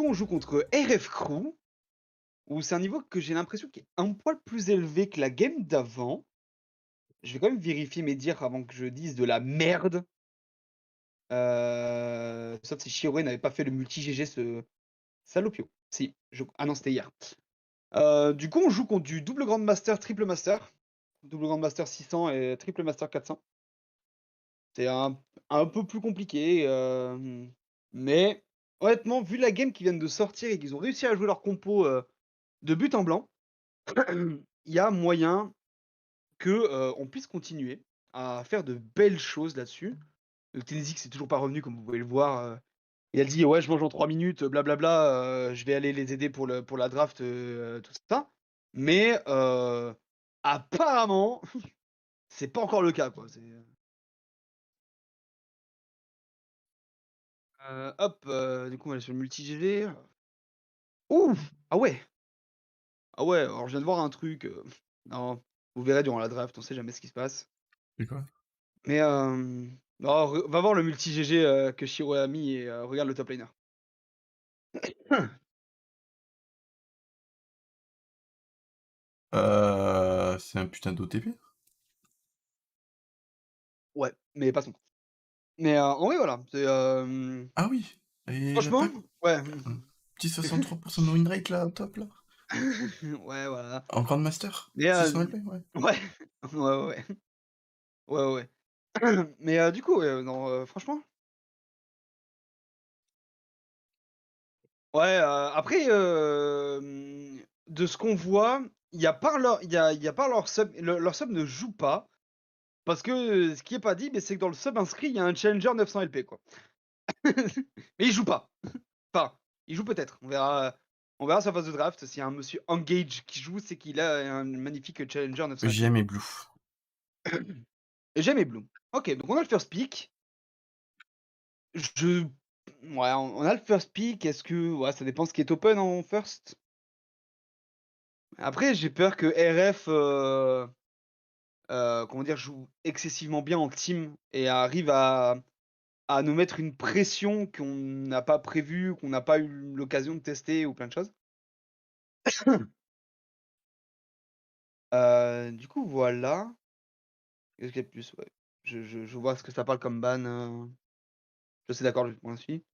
coup, on joue contre RF Crew, où c'est un niveau que j'ai l'impression qui est un poil plus élevé que la game d'avant. Je vais quand même vérifier mes dires avant que je dise de la merde. Sauf si Chiroué n'avait pas fait le multi-GG, ce salopio. Si, ah non, c'était hier. Du coup, on joue contre du double Grandmaster, triple Master. Double Grandmaster 600 et triple Master 400. C'est un peu plus compliqué, mais honnêtement, vu la game qui viennent de sortir et qu'ils ont réussi à jouer leur compo, de but en blanc, il y a moyen que, on puisse continuer à faire de belles choses là-dessus. Le Tennessee c'est toujours pas revenu comme vous pouvez le voir, il a dit: «Ouais, je mange en 3 minutes, blablabla, je vais aller les aider pour la draft, tout ça». Mais, apparemment, c'est pas encore le cas, quoi. Hop, du coup, on va aller sur le multi-GG. Ouh! Ah ouais! Ah ouais, alors je viens de voir un truc, non, vous verrez durant la draft, on sait jamais ce qui se passe. C'est quoi? Mais, non, re va voir le multi-GG, que Shiro a mis et regarde le top laner. C'est un putain d'OTP? Ouais, mais passons. Mais, en vrai, voilà, c'est, Ah oui! Et il a franchement, pas ouais. un petit 63 de win rate là, au top là? Ouais, voilà. En Grandmaster? Mais, 600 LP? Ouais. ouais. Ouais, ouais, ouais. Ouais, ouais, ouais. Mais, du coup, non, franchement, ouais, après, de ce qu'on voit, il y a par leur sub leur sub ne joue pas parce que, ce qui est pas dit, mais c'est que dans le sub inscrit, il y a un challenger 900 LP, quoi. Mais il joue pas. Enfin, il joue peut-être, on verra sa phase de draft. S'il y a un monsieur Engage qui joue, c'est qu'il a un magnifique challenger 900 LP. GM et Blue. Et j'aime les Bloom. OK, donc on a le first pick. Je Ouais, on a le first pick. Est-ce que ouais, ça dépend ce qui est open en first. Après, j'ai peur que RF, comment dire? Joue excessivement bien en team et arrive à nous mettre une pression qu'on n'a pas prévue, qu'on n'a pas eu l'occasion de tester ou plein de choses. Du coup, voilà. Qu'est-ce qu'il y a de plus? Ouais, je vois ce que ça parle comme ban, je suis d'accord, je m'en suis.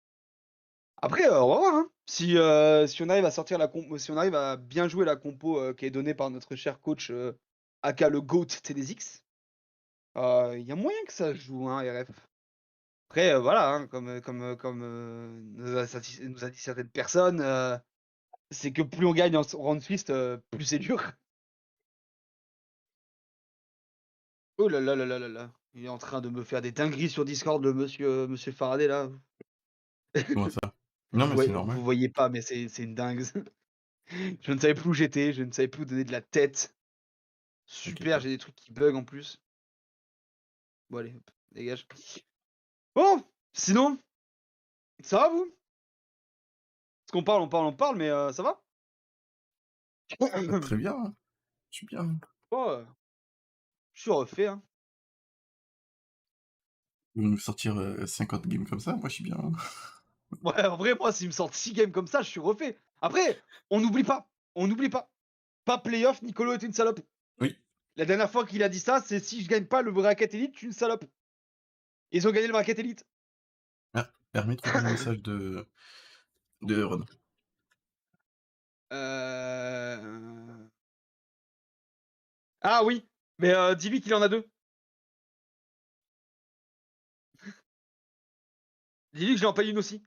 Après, on va voir, hein. Si on arrive à sortir si on arrive à bien jouer la compo, qui est donnée par notre cher coach, aka le GOAT TDZX, il y a moyen que ça se joue, hein, RF. Après, voilà, hein, comme nous a dit certaines personnes, c'est que plus on gagne en round twist, plus c'est dur. Oh là là là là là là, il est en train de me faire des dingueries sur Discord, le monsieur Faraday là. Comment ça? Non, mais c'est normal. Vous voyez pas, mais c'est une dingue. Je ne savais plus où j'étais, je ne savais plus où donner de la tête. T'inquiète Super, pas. j'ai des trucs qui bug en plus. Bon allez, hop, dégage. Bon, sinon, ça va vous? Parce qu'on parle, on parle, on parle, mais ça va? Très bien, hein. Je suis bien. Bon, je suis refait, hein. Vous nous sortir, 50 games comme ça, moi je suis bien, hein. Ouais, en vrai, moi, s'ils me sortent 6 games comme ça, je suis refait. Après, on n'oublie pas, pas playoff, Nicolo est une salope. Oui. La dernière fois qu'il a dit ça, c'est: «Si je gagne pas le bracket élite, je suis une salope». Ils ont gagné le bracket élite. Ah, Hermé trouve le message de Ron. Heu, ah oui, mais dis-lui qu'il en a 2. Dis-lui que je lui en paye une aussi.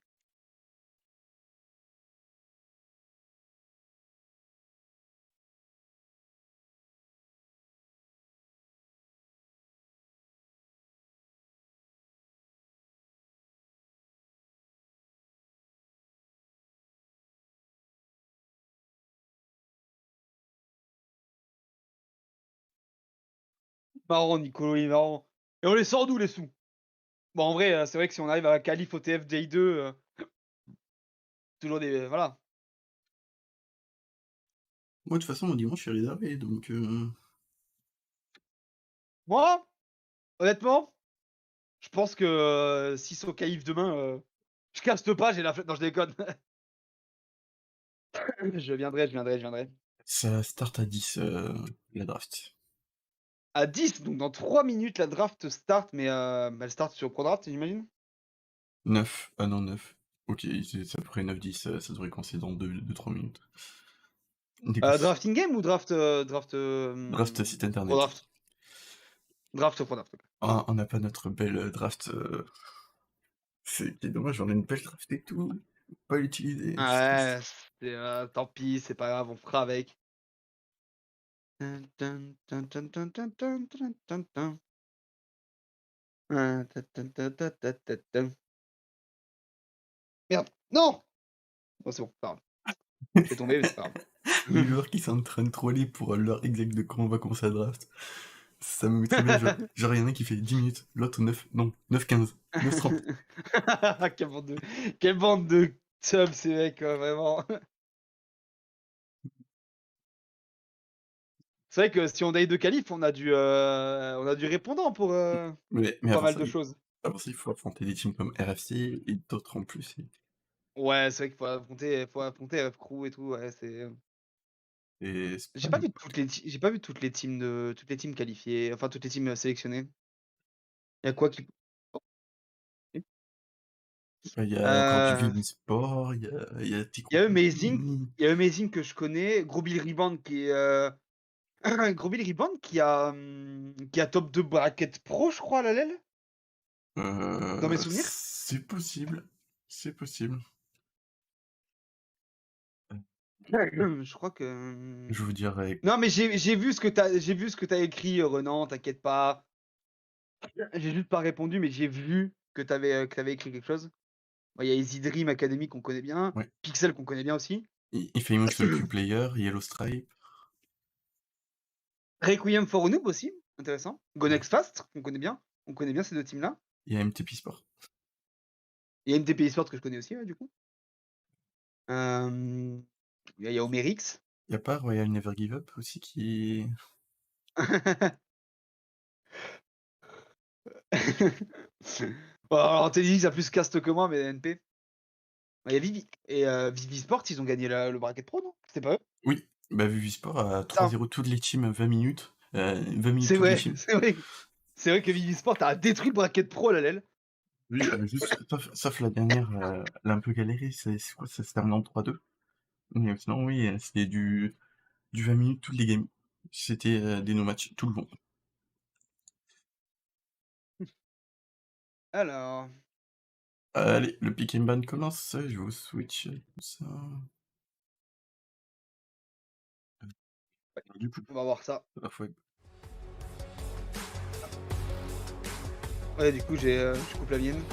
Marrant Nicolo, il est marrant. Et on les sort d'où les sous? Bon, en vrai, c'est vrai que si on arrive à qualif au TF Day 2, toujours des voilà. Moi de toute façon mon dimanche je suis réservé donc Moi, honnêtement, je pense que, s'ils sont qualifs demain, je caste pas, j'ai la flemme non, je déconne. Je viendrai. Ça start à 10, la draft. À 10, donc dans 3 minutes, la draft start, mais elle start sur ProDraft, j'imagine? 9, ah non 9. OK, c'est à peu près 9-10, ça devrait commencer dans 2-3 minutes. Début. Draft in-game ou draft, Draft site internet. ProDraft? Draft sur ProDraft, OK. Ah, on n'a pas notre belle, draft, c'est dommage, on a une belle draft et tout, pas l'utiliser, c'est Ouais, triste. c'est, tant pis, c'est pas grave, on fera avec. Tin tin, tin tin tin tin tin tin tin tin. Ta ta ta ta ta ta ta. Merde! Non! Bon, c'est bon, pas grave. C'est tombé, mais c'est pas Les grave. joueurs qui sont en train de troller pour, l'heure exacte de quand on va commencer la draft. Ça me met très bien, genre il y en a qui fait 10 minutes, l'autre 9, non, 9-15, 9-30. Quelle bande de quelle bande de subs ces mecs, quoi, vraiment. C'est vrai que si on a eu 2 qualifs, on a du répondant pour, Mais pas mal de choses. avant ça, il faut affronter des teams comme RFC et d'autres en plus Ouais, c'est vrai qu'il faut affronter F-Crew et tout, ouais, c'est, et c'est j'ai pas pas vu j'ai pas vu toutes les teams qualifiées, enfin toutes les teams, sélectionnées. Il y a quoi qui il y a encore du heu, Vivi Sport, il y a il y T-Crew a Amazing Gaming, il y a Amazing que je connais, Gros Bill Rebound qui est, Gros Bill Rebound qui a top 2 bracket pro, je crois, à la LEL? Dans mes souvenirs? c'est possible, c'est possible. Je crois que, Je vous dirai, non, mais j'ai vu ce que tu as écrit, Renan, t'inquiète pas. J'ai juste pas répondu, mais j'ai vu que tu avais écrit quelque chose. Bah, il y a Easy Dream Academy qu'on connaît bien, ouais. Pixel qu'on connaît bien aussi. Infamous Q-Player, Yellow Stripe, Requiem for a Noob aussi, intéressant. Go ouais. Next Fast, qu'on connaît bien. On connaît bien ces 2 teams-là. Il y a MTP Sport. Il y a NTP Esports que je connais aussi, ouais, du coup. Hem, il y a Omerix. Il y a pas Royal Never Give Up aussi qui Bon, alors TDX a plus cast que moi, mais NP. Bah, il y a Vivi et Vivi Sports, ils ont gagné le bracket pro, non? C'était pas eux? oui, bah, Vivi Sport a Putain, 3-0 toutes les teams, 20 minutes, 20 minutes c'est toutes les vrai, teams. c'est vrai. C'est vrai que Vivi Sport a détruit le bracket pro à la LEL. Oui, juste sauf la dernière, elle a un peu galéré, c'est quoi? Ça se termine en 3-2. Mais sinon oui, c'était du 20 minutes toutes les games. C'était, des no match tout le long. Alors, Allez, le pick and ban commence, je vous switch tout ça. Du coup, on va voir ça. la fois Ouais, du coup, je coupe la mienne.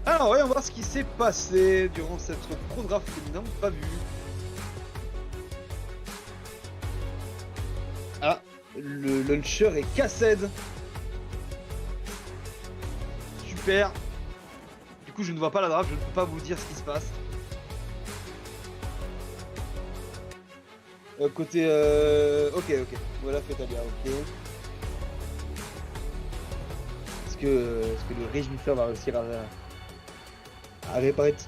Alors, voyons voir ce qui s'est passé durant cette pro draft que nous n'avons pas vue. Ah, le launcher est cassed. Super. Du coup, je ne vois pas la draft, je ne peux pas vous dire ce qui se passe. Côté, ok. Voilà, fait bien, ok. Est-ce que le régisseur va réussir à réparer tout.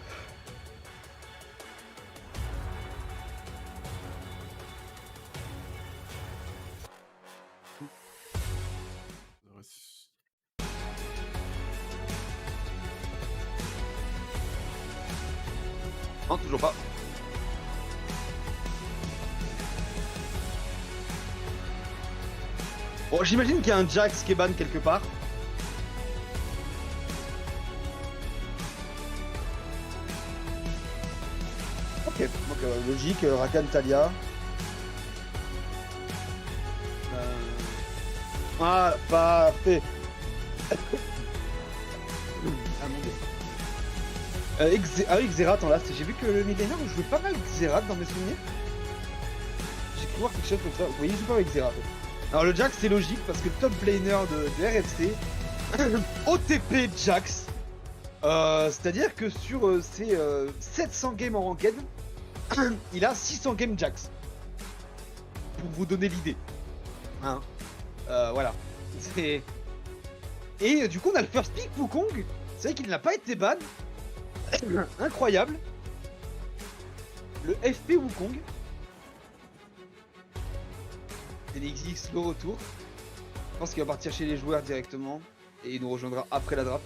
Non, toujours pas. Bon, j'imagine qu'il y a un Jax qui est ban quelque part. Ok, donc logique, Rakan Talia. Ah, parfait. Ah mon dieu. Ah oui, Xerath en last. J'ai vu que le millénaire jouait pas mal Xerath dans mes souvenirs. J'ai cru voir quelque chose comme ça. Oui, il joue pas avec Xerath. Alors le Jax c'est logique parce que top laner de RFC, OTP Jax. C'est-à-dire que sur ses 700 games en ranked, il a 600 games Jax. Pour vous donner l'idée. Hein. Voilà. Et du coup on a le first pick Wukong. C'est vrai qu'il n'a pas été ban. Incroyable. le FP Wukong. NXX le retour. Je pense qu'il va partir chez les joueurs directement. Et il nous rejoindra après la draft.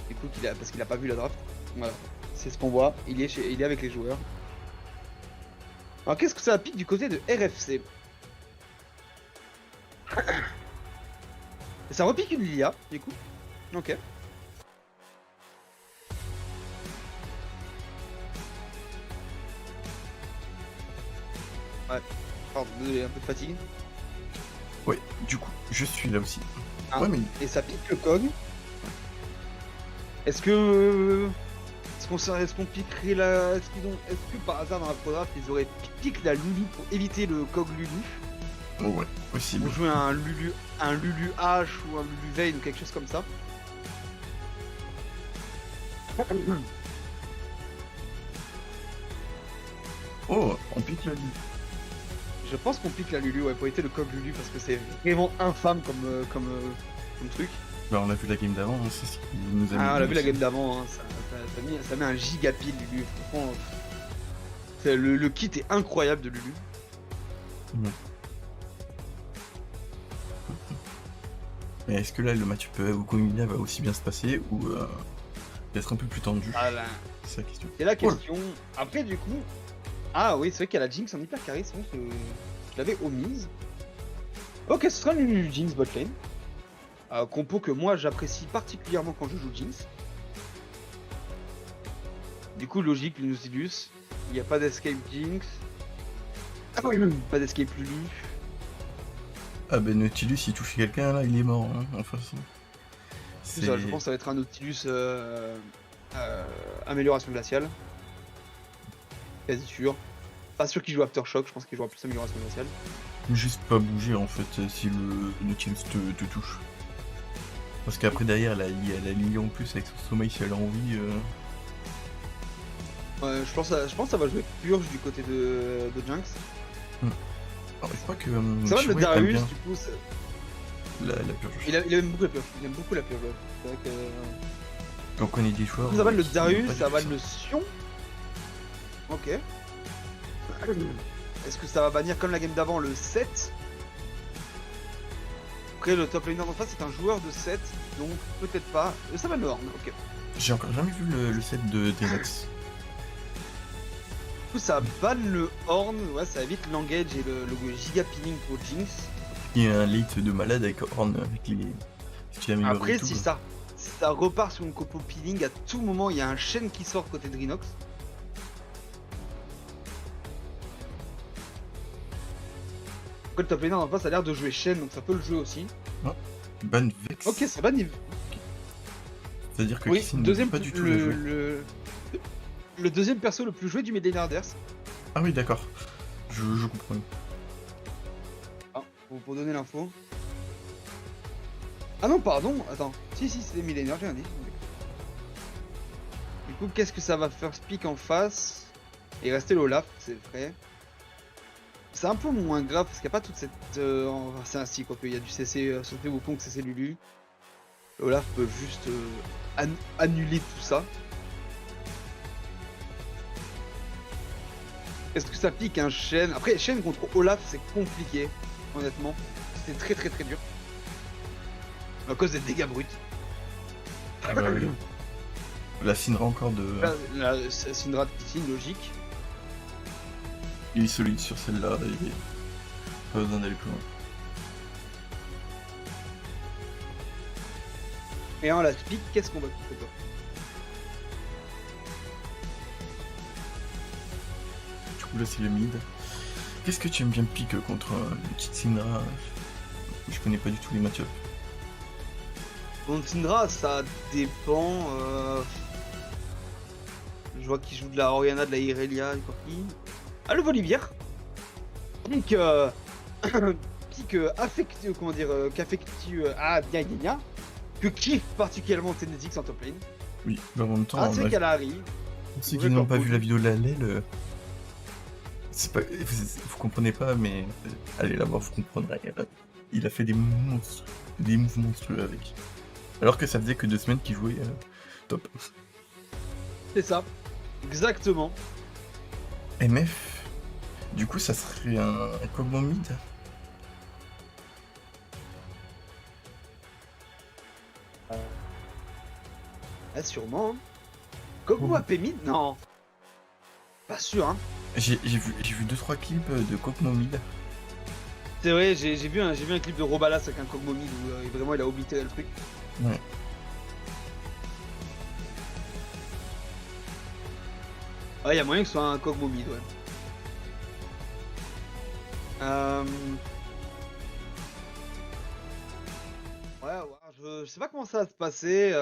Du coup, parce qu'il a pas vu la draft. Voilà. C'est ce qu'on voit. Il est avec les joueurs. Alors qu'est-ce que ça pique du côté de RFC? Ça repique une Lilia, du coup. Ok. Ouais. Pardon, désolé, un peu de fatigue. Ouais, du coup, je suis là aussi. Ah, Ouais, mais et ça pique le Kog. Est-ce que... Est-ce qu'on piquerait la... Est-ce que par hasard dans la pro draft, ils auraient piqué la Lulu pour éviter le Kog Lulu? oh, ouais, possible. Pour jouer un Lulu H ou un Lulu Vayne ou quelque chose comme ça. Oh, on pique la Lulu. Je pense qu'on pique la Lulu, ouais, pour éviter le Kog Lulu parce que c'est vraiment infâme comme truc. Bah, on a vu la game d'avant, c'est ce qui nous a mis. Ah, on a vu la game d'avant, hein. Ça met un gigapile Lulu. Franchement, le kit est incroyable de Lulu. Mais est-ce que là, le match Wukong-Lilia va aussi bien se passer ou être un peu plus tendu? Ah là, c'est la question. c'est la question. Après, du coup. Ah oui, c'est vrai qu'il y a la Jinx en hyper carré, c'est vrai que je l'avais omise. Ok, ce sera une Jinx botlane. Compo que moi j'apprécie particulièrement quand je joue Jinx. Du coup, logique, le Nautilus. Il n'y a pas d'escape Jinx. Pas d'escape Lulu. Ah ben Nautilus, il touche quelqu'un là, il est mort, hein, en façon. C'est ça, je pense que ça va être un Nautilus amélioration glaciale. Quasi sûr. Pas sûr qu'il joue Aftershock, je pense qu'il jouera plus amélioration glaciale. Juste pas bouger en fait si le Nautilus te touche. Parce qu'après derrière, il y a la ligne en plus avec son sommeil si elle a envie. Ouais, je pense que ça va jouer Purge du côté de Jinx. Alors, je crois que. Ça va le Chihuahua Darius, aime du coup. bien la purge. Il aime beaucoup la Purge. Il aime beaucoup la Purge. Ouais. C'est vrai que. Quand on connaît des joueurs. Ça va le qui Darius, n'ont pas ça du va tout le Sion. Ok. Est-ce que ça va bannir comme la game d'avant le 7? Après, le top laner en face c'est un joueur de 7, donc peut-être pas. Ça va le Horn, ok. J'ai encore jamais vu le set de Denox. Du coup, ça banne le Horn, ouais, ça évite l'engage et le giga peeling pour Jinx. Il y a un late de malade avec Horn, avec les. Après, si ça repart sur une compo peeling, à tout moment il y a un chêne qui sort côté Drinox. Après, le top laner en face a l'air de jouer chêne, donc ça peut le jouer aussi. Ban Vex. Ok, c'est ban. C'est-à-dire que Oui, Kissine ne deuxième, peut pas du tout la jouer. Le deuxième perso le plus joué du Mid Laner. Ah oui, d'accord. Je comprends. Ah, pour donner l'info. Ah non, pardon, attends. Si, c'est Mid Laner, j'ai rien dit. Du coup, qu'est-ce que ça va faire speak en face? Et rester l'Olaf, c'est vrai. C'est un peu moins grave parce qu'il n'y a pas toute cette. C'est ainsi quoi, qu'il y a du CC, surtout Wukong, CC Lulu. Olaf peut juste annuler tout ça. Est-ce que ça pique un Shen? Après, Shen contre Olaf, c'est compliqué, honnêtement. C'est très dur. À cause des dégâts bruts. Ah bah oui. La Syndra encore de. La Syndra de Piscine, logique. Il est solide sur celle-là, il est pas besoin d'aller plus loin. Et en la speak, qu'est-ce qu'on va piquer toi? Du coup là c'est le mid. Qu'est-ce que tu aimes bien pique contre une petite Syndra? Je connais pas du tout les match-ups. Contre Syndra, ça dépend. Je vois qu'il joue de la Oriana, de la Irelia et compagnie. Ah, le Volibear. Pique affectueux, comment dire, qu'affectueux à Gna que kiffe particulièrement Tenedix en top lane. Oui, mais en même temps. Ah, c'est qu'elle arrive. Pour ceux qui n'ont pas vu la vidéo de la LEL, c'est pas. Vous comprenez pas, mais allez la voir, vous comprendrez. Il a fait des monstres, des moves monstrueux avec. Alors que ça faisait que 2 semaines qu'il jouait top. C'est ça, exactement. MF, du coup, ça serait un Kog'Maw mid? Ah, sûrement, hein. Kog'Maw Oh. AP mid? Non, pas sûr, hein. J'ai vu 2-3 clips de Kog'Maw mid. C'est vrai, j'ai vu un clip de Robalas avec un Kog'Maw mid où vraiment il a oblitéré le truc. Ouais. Ouais, il y a moyen que ce soit un Kog'Maw mid, ouais. Euh... Ouais, ouais, je sais pas comment ça va se passer.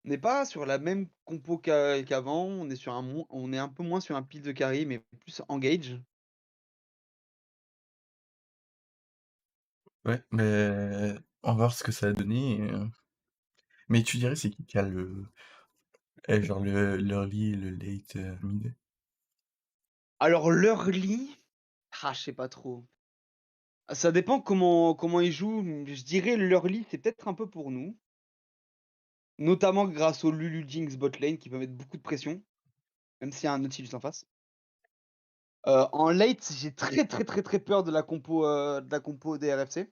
On n'est pas sur la même compo qu'avant. On est sur on est un peu moins sur un pile de carry, mais plus engage. Ouais, mais on va voir ce que ça a donné. Mais tu dirais c'est qui a genre l'early et le late mid? Alors l'early, ah, je sais pas trop. Ça dépend comment ils jouent. Je dirais l'early, c'est peut-être un peu pour nous. Notamment grâce au Lulu Jinx bot lane qui peut mettre beaucoup de pression, même s'il y a un Nautilus en face. En late, j'ai très peur de la compo des RFC.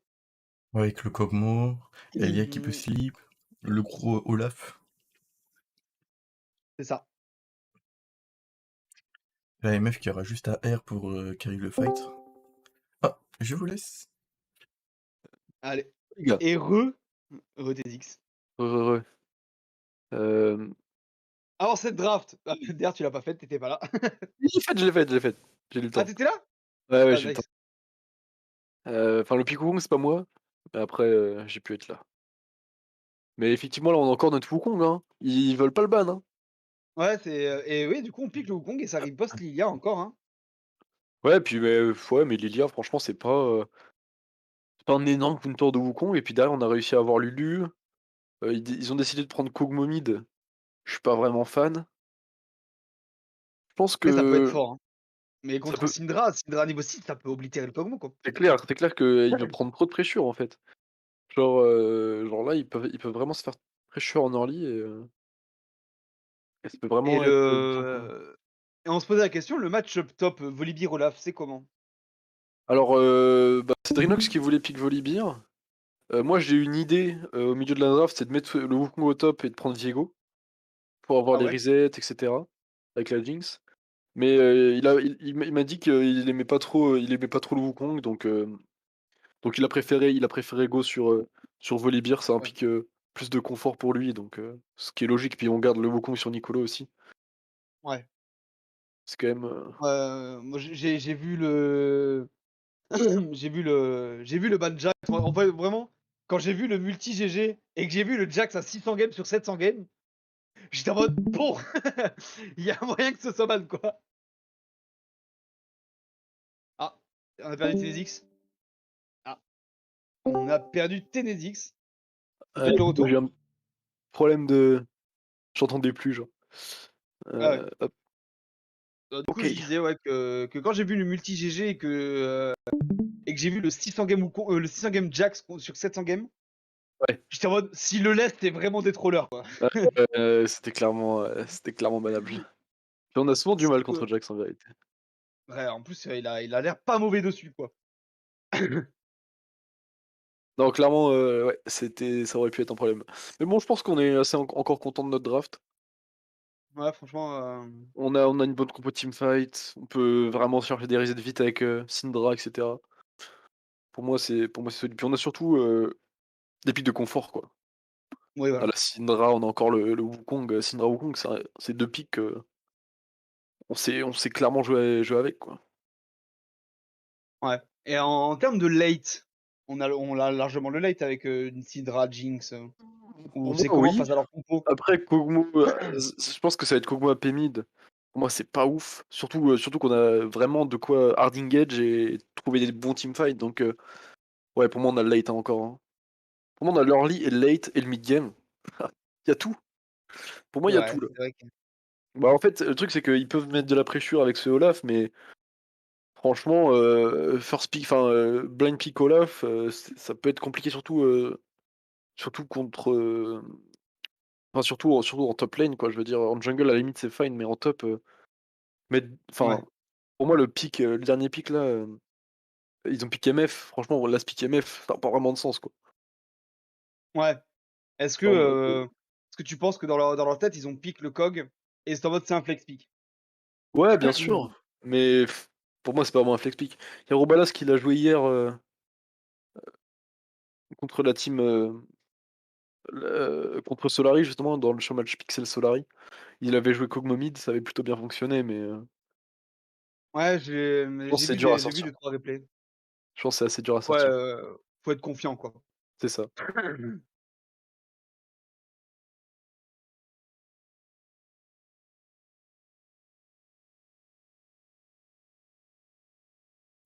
Ouais, avec le Kog'Maw, Elia qui peut Mmh, sleep, le gros Olaf. c'est ça. La MF qui aura juste à R pour carry le fight. Ah, je vous laisse. Allez. Les gars. Et TZX. Re. Alors cette draft, d'ailleurs tu l'as pas faite, tu pas là. Je l'ai faite. J'ai eu le Ah, temps. tu là? Ouais, ouais, Ah j'ai eu le temps. nice. Enfin, le Picou c'est pas moi. Mais après, j'ai pu être là. Mais effectivement, là, on a encore notre Wukong, hein. Ils veulent pas le ban, hein. Ouais, et oui, du coup on pique le Wukong et ça riposte Lilia encore, hein. Ouais, puis mais ouais, mais Lilia, franchement, c'est pas un énorme counter de Wukong. Et puis derrière, on a réussi à avoir Lulu. Ils ont décidé de prendre Kog'Maw mid. Je suis pas vraiment fan. Je pense Après ça peut être que fort, hein. Mais ça contre peut. Syndra niveau 6, ça peut oblitérer le Kog'Maw, quoi. C'est clair qu'il va prendre trop de pressure en fait. Genre là, ils peuvent vraiment se faire pressure en early et ça peut Et vraiment être dangereux. et on se posait la question, le match-up top Volibear Olaf, c'est comment? Alors, bah, c'est Drinox qui voulait pick Volibear. Moi, j'ai une idée au milieu de la draft, c'est de mettre le Wukong au top et de prendre Viego pour avoir Ah les ouais? resets, etc. avec la Jinx. Mais il m'a dit il aimait pas trop le Wukong, donc il a préféré go sur Volibear. Ça Ouais. implique plus de confort pour lui, donc ce qui est logique. Puis on garde le Wukong sur Nicolo aussi. Ouais. C'est quand même. Moi j'ai vu le j'ai vu le ban Jax. En fait, vraiment, quand j'ai vu le multi GG et que j'ai vu le Jax à 600 games sur 700 games, j'étais en mode bon, il y a moyen que ce soit ban quoi. Ah, on a perdu Tennezix. Ah, on a perdu Tennezix. C'est peut-être le Moi, j'ai retour? un problème de. J'entendais plus, genre. Ah ouais. Hop. Du coup, Ok. je disais ouais que quand j'ai vu le multi GG et que j'ai vu le 600 game le 600 game Jax sur 700 games, Ouais. j'étais en mode s'il le laisse, c'est vraiment des trollers quoi. C'était clairement banable. Puis on a souvent du mal contre Euh, Jax en vérité. Ouais, en plus, il a l'air pas mauvais dessus quoi. Non, clairement, ouais, ça aurait pu être un problème. Mais bon, je pense qu'on est assez encore content de notre draft. Ouais, franchement, On a une bonne compo teamfight. On peut vraiment chercher des resets vite avec Syndra, etc. Pour moi, c'est solide. Puis on a surtout des pics de confort, quoi. oui, On a voilà. la Syndra, on a encore le Wukong. Syndra Wukong, c'est deux pics on sait clairement jouer avec, quoi. Ouais. Et en termes de late, on a largement le late avec une Syndra, Jinx, ou Pour moi, c'est comment oui. face à leur compo? Après, Kog'Maw, je pense que ça va être Kog'Maw AP mid. Pour moi, c'est pas ouf. Surtout qu'on a vraiment de quoi hard engage et trouver des bons teamfights. Donc, ouais, pour moi, on a le late hein, encore, hein. Pour moi, on a l'early et le late et le mid game. Il y a tout. Pour moi, il y a tout, là. C'est vrai que Bah, en fait, le truc, c'est qu'ils peuvent mettre de la pressure avec ce Olaf, mais franchement, first pick, enfin, blind pick Olaf, ça peut être compliqué, surtout contre. Enfin, surtout en top lane, quoi. Je veux dire, en jungle, à la limite, c'est fine, mais en top. Mais Ouais. enfin, pour moi, le dernier pick là, ils ont piqué MF. Franchement, là, ce pick MF, ça n'a pas vraiment de sens, quoi. Ouais. Est-ce que, Genre, en mode, est-ce que tu penses que dans leur tête, ils ont pick le COG et c'est en mode c'est un flex pick? ouais, bien sûr, mais pour moi, c'est pas vraiment un flex pick. Il y a Robalas qui l'a joué hier contre la team, contre Solari, justement, dans le show match Pixel Solari. Il avait joué Kog'Maw mid, ça avait plutôt bien fonctionné, mais Ouais, je pense que c'est dur à j'ai vu sortir. 2-3 replays. Je pense que c'est assez dur à Ouais, sortir. faut être confiant, quoi. C'est ça.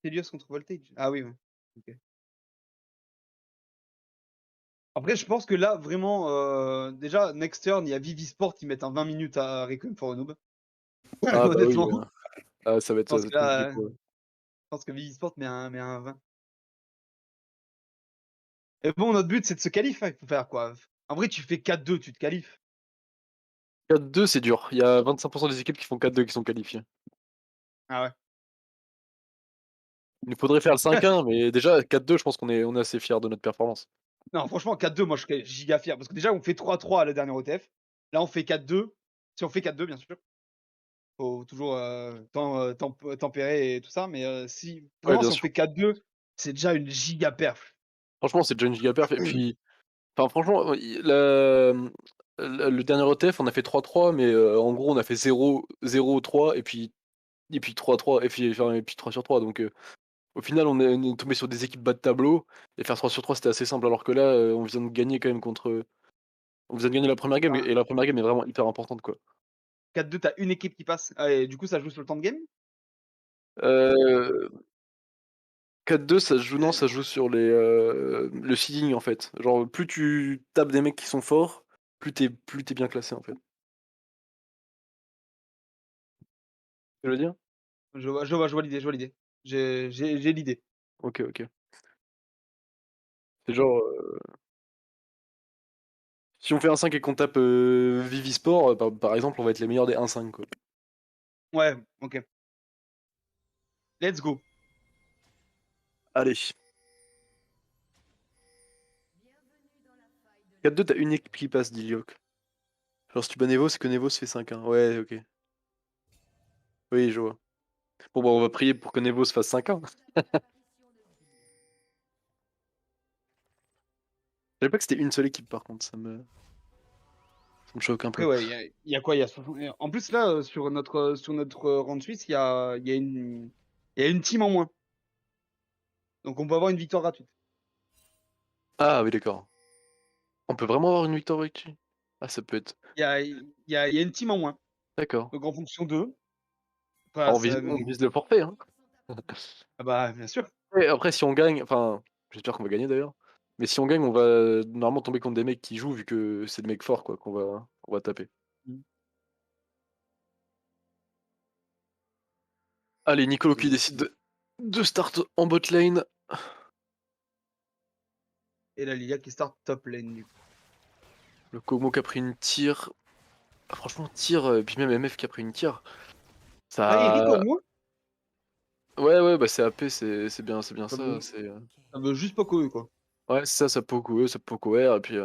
Helios contre Voltage? Ah oui, ouais. OK. Après, je pense que là, vraiment, déjà, next turn, il y a Vivi Sport, ils mettent un 20 minutes à Requiem for a Noob. Ah bah oui, Honnêtement, ça je pense va que être compliqué là, pour eux. je pense que Vivi Sport met un 20. Et bon, notre but, c'est de se qualifier. Il faut faire quoi? En vrai, tu fais 4-2, tu te qualifies. 4-2, c'est dur. Il y a 25% des équipes qui font 4-2 qui sont qualifiées. Ah ouais. Il nous faudrait faire le 5-1, mais déjà 4-2, je pense qu'on est assez fiers de notre performance. Non, franchement, 4-2, moi, je serais giga fier. Parce que déjà, on fait 3-3 à la dernière OTF. Là, on fait 4-2. Si on fait 4-2, bien sûr. Faut toujours tempérer et tout ça. Mais si Ouais, vraiment, bien si on sûr. fait 4-2, c'est déjà une giga perf. Franchement, c'est déjà une giga perf. Et puis, enfin, franchement, le dernier ETF, on a fait 3-3, mais en gros, on a fait 0-0-3 et puis 3-3 et puis 3 sur 3. Donc, au final, on est tombé sur des équipes bas de tableau et faire 3 sur 3, c'était assez simple. Alors que là, on vient de gagner quand même on vient de gagner la première game Enfin, et la première game est vraiment hyper importante, quoi. 4-2, t'as une équipe qui passe. Ah, et du coup, ça joue sur le temps de game? Euh, 4-2, ça se joue, non, ça se joue sur le seeding en fait. Genre, plus tu tapes des mecs qui sont forts, plus t'es bien classé en fait. Tu veux dire? Je vois l'idée, je vois l'idée. J'ai l'idée. Ok, ok. C'est genre, si on fait un 5 et qu'on tape Vivisport, par exemple, on va être les meilleurs des 1-5 quoi. Ouais, ok. Let's go. Allez. 4-2, t'as une équipe qui passe, dit Lyok. Genre, si tu bats Nevo, c'est que Nevo se fait 5-1. Ouais, ok. Oui, je vois. Bon, bah, on va prier pour que Nevo se fasse 5-1. Je savais pas que c'était une seule équipe par contre, ça me choque un Après, peu. ouais, il y a quoi? Il y a 60 en plus, là, sur notre rang de Suisse, il y a une team en moins. Donc, on peut avoir une victoire gratuite. Ah oui, d'accord. On peut vraiment avoir une victoire avec lui? Ah, ça peut être. Il y a une team en moins. D'accord. Donc, en fonction d'eux, enfin, Ah, ça, on vise le forfait, hein. ah bah, bien sûr. Et après, si on gagne, enfin, j'espère qu'on va gagner d'ailleurs. Mais si on gagne, on va normalement tomber contre des mecs qui jouent, vu que c'est des mecs forts, quoi, qu'on va taper. Mm. Allez, Nicolo qui décide de start en bot lane. Et la Lilia qui start top lane, du coup. Le Komo qui a pris une tire. Ah, franchement, tire, puis même MF qui a pris une tire. Ah, Eric, au Ça. moins, Ouais, ouais, bah c'est AP, c'est bien ça ça. veut, ça veut juste pas courir, quoi. Ouais, c'est ça, ça poke E, ça poke OR, et puis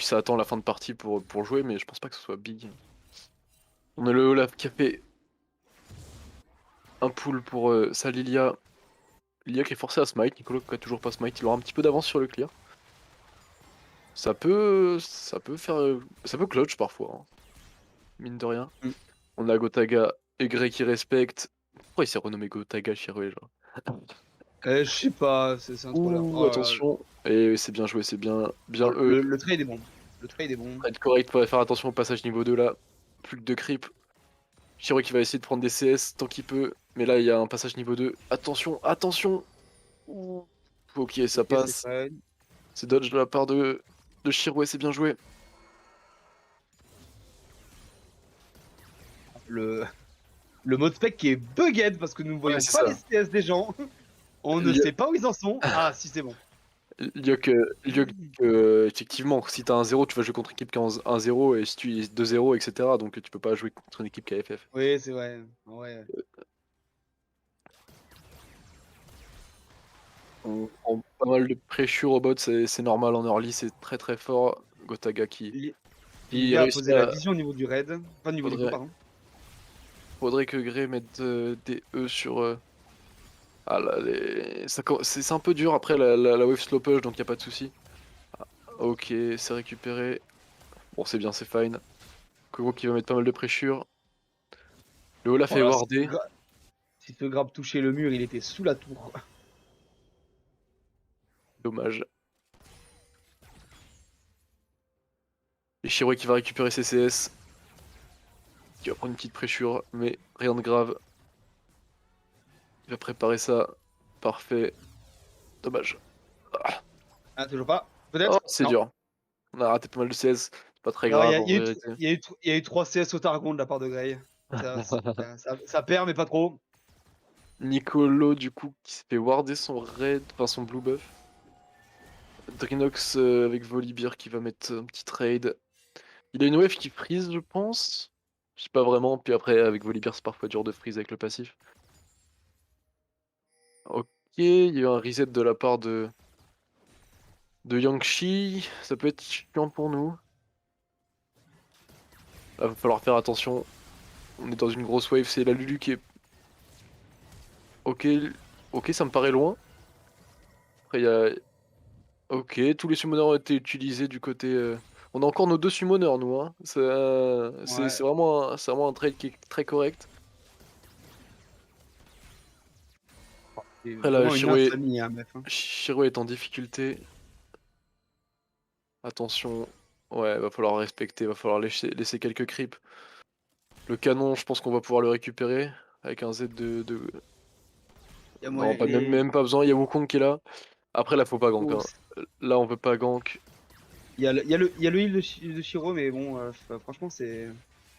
ça attend la fin de partie pour jouer, mais je pense pas que ce soit big. On a le Olaf qui a fait un pull pour sa Lilia. Lilia qui est forcé à smite, Nicolo qui a toujours pas smite, il aura un petit peu d'avance sur le clear. Ça peut faire, ça peut clutch parfois, hein, mine de rien. Mm. On a Gotaga et Grey qui respecte. Pourquoi il s'est renommé Gotaga Shirue, genre? Je sais pas, c'est un troller. Ouh, Oh là là. attention. Et c'est bien joué, c'est bien Oh, eux. le trade est bon. Le trade est bon. Être correct, faudrait faire attention au passage niveau 2 là. Plus que de creep. Shiro qui va essayer de prendre des CS tant qu'il peut. Mais là, il y a un passage niveau 2. Attention, attention. Ouh. Ok, ça Ok, c'est passe. fine. C'est dodge de la part de Shiro et c'est bien joué. Le, le mode spec qui est bugged parce que nous ne voyons c'est pas ça. les CS des gens. On ne Il y a- sait pas où ils en sont. Ah, si, c'est bon. Lyok, effectivement, si t'as un 0, tu vas jouer contre une équipe qui a un 0 et si tu es 2-0, etc. Donc tu peux pas jouer contre une équipe qui a FF. Oui, c'est vrai. Ouais. On prend pas mal de pressure au bot, c'est normal en early, c'est très très fort. Gotaga qui Libya a réussit posé la à. vision au niveau du raid. Enfin, au niveau du coup, Faudrait, pardon. faudrait que Grey mette des E sur. Ah là, c'est un peu dur après la wave slow push, donc y a pas de souci. Ok, c'est récupéré. Bon, c'est bien, c'est fine. Kuro qui va mettre pas mal de pressure. Le Olaf est Voilà, wardé. si ce grab touchait le mur, il était sous la tour. Dommage. Et Shiroi qui va récupérer ses CS. Qui va prendre une petite pressure, mais rien de grave. Il va préparer ça. Parfait. Dommage. Ah, toujours pas. Oh, Peut-être. c'est Non. dur. On a raté pas mal de CS. C'est pas très Non, grave en vérité. il y a eu 3 CS au Targon de la part de Grey. Ça perd, mais pas trop. Nicolo du coup qui s'est fait warder son raid, enfin son blue buff. Drinox avec Volibear qui va mettre un petit trade. Il a une wave qui freeze je pense. Je sais pas vraiment, puis après avec Volibear c'est parfois dur de freeze avec le passif. Ok, il y a eu un reset de la part de Yangshi, ça peut être chiant pour nous. Là, va falloir faire attention. On est dans une grosse wave, c'est la Lulu qui est. Ok, ok, ça me paraît loin. Après il y a. Ok, tous les summoners ont été utilisés du côté. On a encore nos 2 summoners, nous. Hein. Ouais. C'est vraiment un trade qui est très correct. C'est Après, là, vraiment une infamie, hein, meuf. Shiro est en difficulté. Attention. Ouais, va falloir respecter, va falloir laisser quelques creeps. Le canon, je pense qu'on va pouvoir le récupérer. Avec un Z de. Il y a Non, moyen, pas, même pas besoin, il y a Wukong qui est là. Après, là, faut pas gank. Oh, Hein. Là, on veut pas gank. il y a le heal de Shiro, mais bon, franchement, c'est.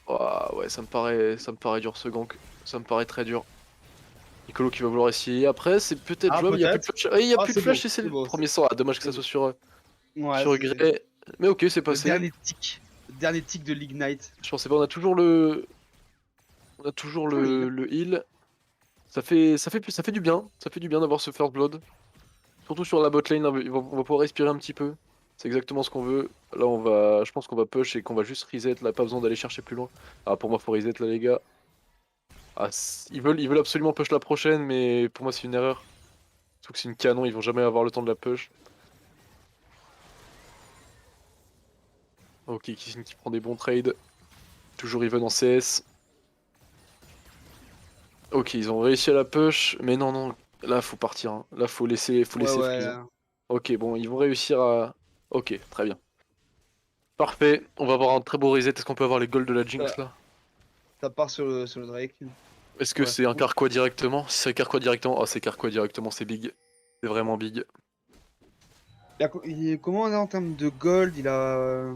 Ah, ouais, ça me paraît dur ce gank. Ça me paraît très dur. Nicolo qui va vouloir essayer. Après, c'est peut-être Ah, jouable. Il y a plus de peut-être. flash. Ah, il y a Ah, plus de c'est beau, flash et c'est c'est le beau. premier sort. Ah, dommage que C'est ça beau. soit sur, Ouais, sur c'est Grey. Mais ok, c'est le passé. dernier tick de l'Ignite. Je pensais pas, on a toujours le. On a toujours Toujours le heal. le heal. Ça fait du bien. Ça fait du bien d'avoir ce first blood. Surtout sur la bot lane, on va pouvoir respirer un petit peu. C'est exactement ce qu'on veut. Là, je pense qu'on va push et qu'on va juste reset. Là, pas besoin d'aller chercher plus loin. Ah, pour moi, faut reset là, les gars. Ah, ils veulent absolument push la prochaine, mais pour moi, c'est une erreur. Surtout que c'est une canon, ils vont jamais avoir le temps de la push. Ok, Kissin qui prend des bons trades. Toujours even en CS. Ok, ils ont réussi à la push, mais non, non, là faut partir. Hein. Là faut laisser Ouais, freeze. ouais. Hein. Ok, bon, ils vont réussir à. Ok, très bien. Parfait, on va avoir un très beau reset. Est-ce qu'on peut avoir les golds de la Jinx Ça, là? ça part sur le Drake. Est-ce que Ouais. c'est un Carquois directement? Si c'est Carquois directement, oh c'est Carquois directement, c'est big. C'est vraiment big. Comment on est en termes de gold? Il a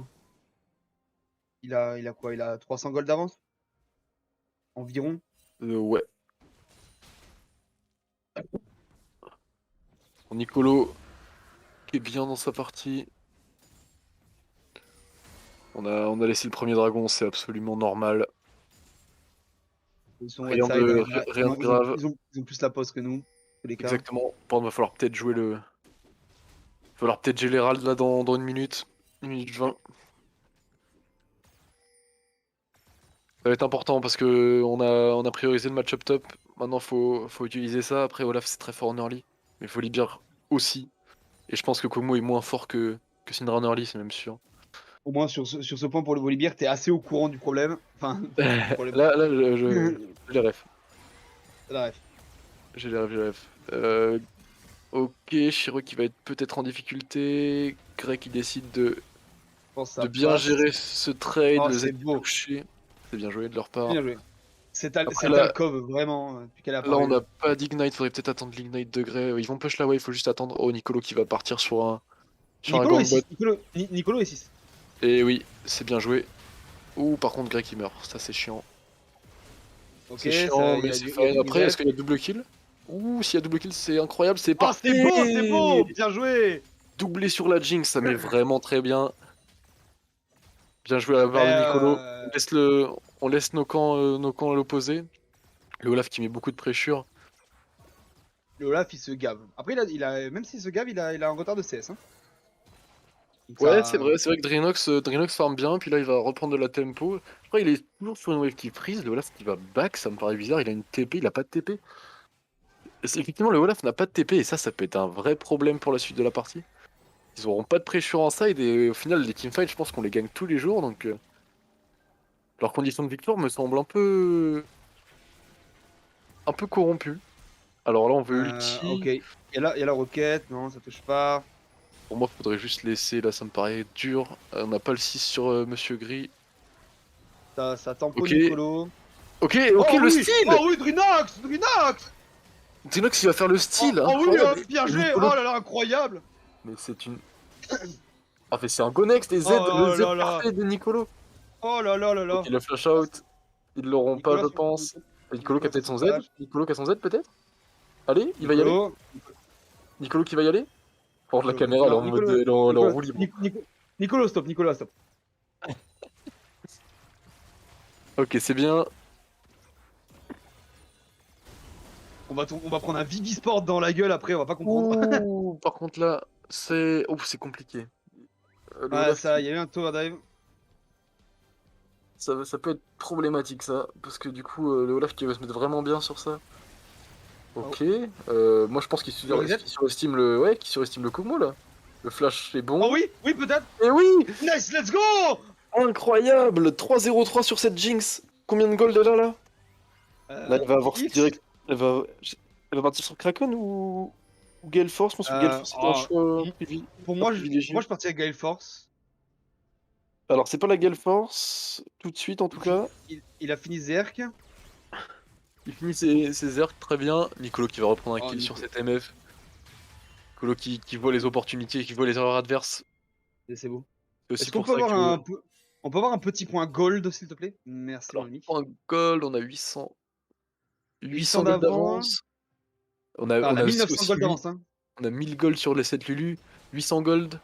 quoi? Il a 300 gold d'avance? Environ? Ouais. Nicolo qui est bien dans sa partie. On a laissé le premier dragon, c'est absolument normal. Ils sont Rien one-side, de, hein. rien de grave. Ils ont plus la pause que nous, dans tous les cas. Exactement. Bon, il va falloir peut-être jouer le. Il va falloir peut-être Gérald là dans une minute. 1 minute 20. Ça va être important parce que on a priorisé le match-up top. Maintenant, faut utiliser ça. Après, Olaf, c'est très fort en early. Mais Volibear aussi. Et je pense que Komo est moins fort que Syndra en early, c'est même sûr. Au moins, sur ce point pour le Volibear, t'es assez au courant du problème. Enfin, du problème. Là, j'ai les refs. La ref. J'ai les refs. Ok, Shiro qui va être peut-être en difficulté. Grey qui décide Je pense que ça de bien passe. gérer ce trade, Oh, le Z c'est beau. touché. C'est bien joué de leur part. Bien joué. Après, Cette là, alcove, vraiment, depuis qu'elle est là, on apparue. n'a pas d'ignite, faudrait peut-être attendre l'ignite de Grey. Ils vont push la wave, il faut juste attendre. Oh, Nicolo qui va partir sur un Nicolo est gangbot. 6. Nicolo est 6. Et oui, c'est bien joué. Ouh, par contre, Grey qui meurt, ça c'est chiant. Ok, C'est chiant, mais c'est fine. Après, est-ce qu'il y a double kill? Ouh, s'il y a double kill, c'est incroyable, c'est Oh, parfait! c'est beau, c'est beau! Bien joué! doublé sur la Jinx, ça met vraiment très bien. Bien joué à la part de Nicolo. On laisse nos camps à l'opposé. Le Olaf qui met beaucoup de pressure. Le Olaf, il se gave. Après, même s'il se gave, il a un retard de CS. Hein. Donc Ouais, ça- c'est vrai que Drenox farm bien, puis là il va reprendre de la tempo. Je crois qu'il est toujours sur une wave qui freeze, le Olaf qui va back, ça me paraît bizarre, il a une TP, il a pas de TP. Effectivement, le Olaf n'a pas de TP, et ça peut être un vrai problème pour la suite de la partie. Ils auront pas de pressure en side, et au final, les teamfights, je pense qu'on les gagne tous les jours, donc leurs conditions de victoire me semblent un peu corrompues. Alors là, on veut ulti. Ok. Il y a la roquette, non, ça touche pas. Pour moi, faudrait juste laisser, là ça me paraît dur. On n'a pas le 6 sur Monsieur Gris. Ça tamponne Ok. Nicolo. Ok, Oh le oui style. Oh oui, Drinox Drinox il va faire le style. Oh oui, incroyable. bien joué. Nicolo- Oh là là, incroyable. Mais c'est une... Ah mais c'est un go next, les Z, Oh le Z là là. parfait de Nicolo. Oh là là là là. Ok, le flash out. Ils l'auront pas, je pense. Nicolo qui a peut-être son Z. flash. Nicolo qui a son Z peut-être. Allez, il va y aller. Nicolo qui va y aller. Par contre, la caméra elle est en mode elle est en roue libre. Nicolo, stop, Nicolas, stop. Ok, c'est bien. On va prendre un Vivi Sport dans la gueule après, on va pas comprendre. Ouh, par contre là, c'est... Ouh, c'est compliqué. Le Ouais, Olaf, ça, il y a eu un tour dive. ça peut être problématique ça. Parce que du coup, le Olaf qui va se mettre vraiment bien sur ça. Ok. Moi je pense qu'il surestime le... Ouais, qu'il surestime le Kog'Maw là. Le flash est bon. Oh oui, oui, peut-être. Et oui! Nice, let's go. Incroyable! 3-0-3 sur cette Jinx! Combien de gold elle a là? Là elle va avoir X. direct. Elle va partir sur Kraken ou Gale Force? Je pense que Gale Force c'est un choix Pour moi, privilégié. je partirais avec Gale Force. Alors c'est pas la Gale Force, tout de suite en tout cas. Il a fini Zerk. Il finit ses Zerg très bien. Nicolo qui va reprendre un kill sur cette MF. Nicolo qui voit les opportunités, qui voit les erreurs adverses. Et c'est beau. C'est aussi Est-ce qu'on pour peut ça avoir que... on peut avoir un petit point gold, s'il te plaît? Merci, mon Alors, ami. point gold, on a 800 800 gold d'avant. d'avance. On a 1900 aussi gold d'avance. Hein. On a 1000 gold sur les 7 Lulu, 800 gold.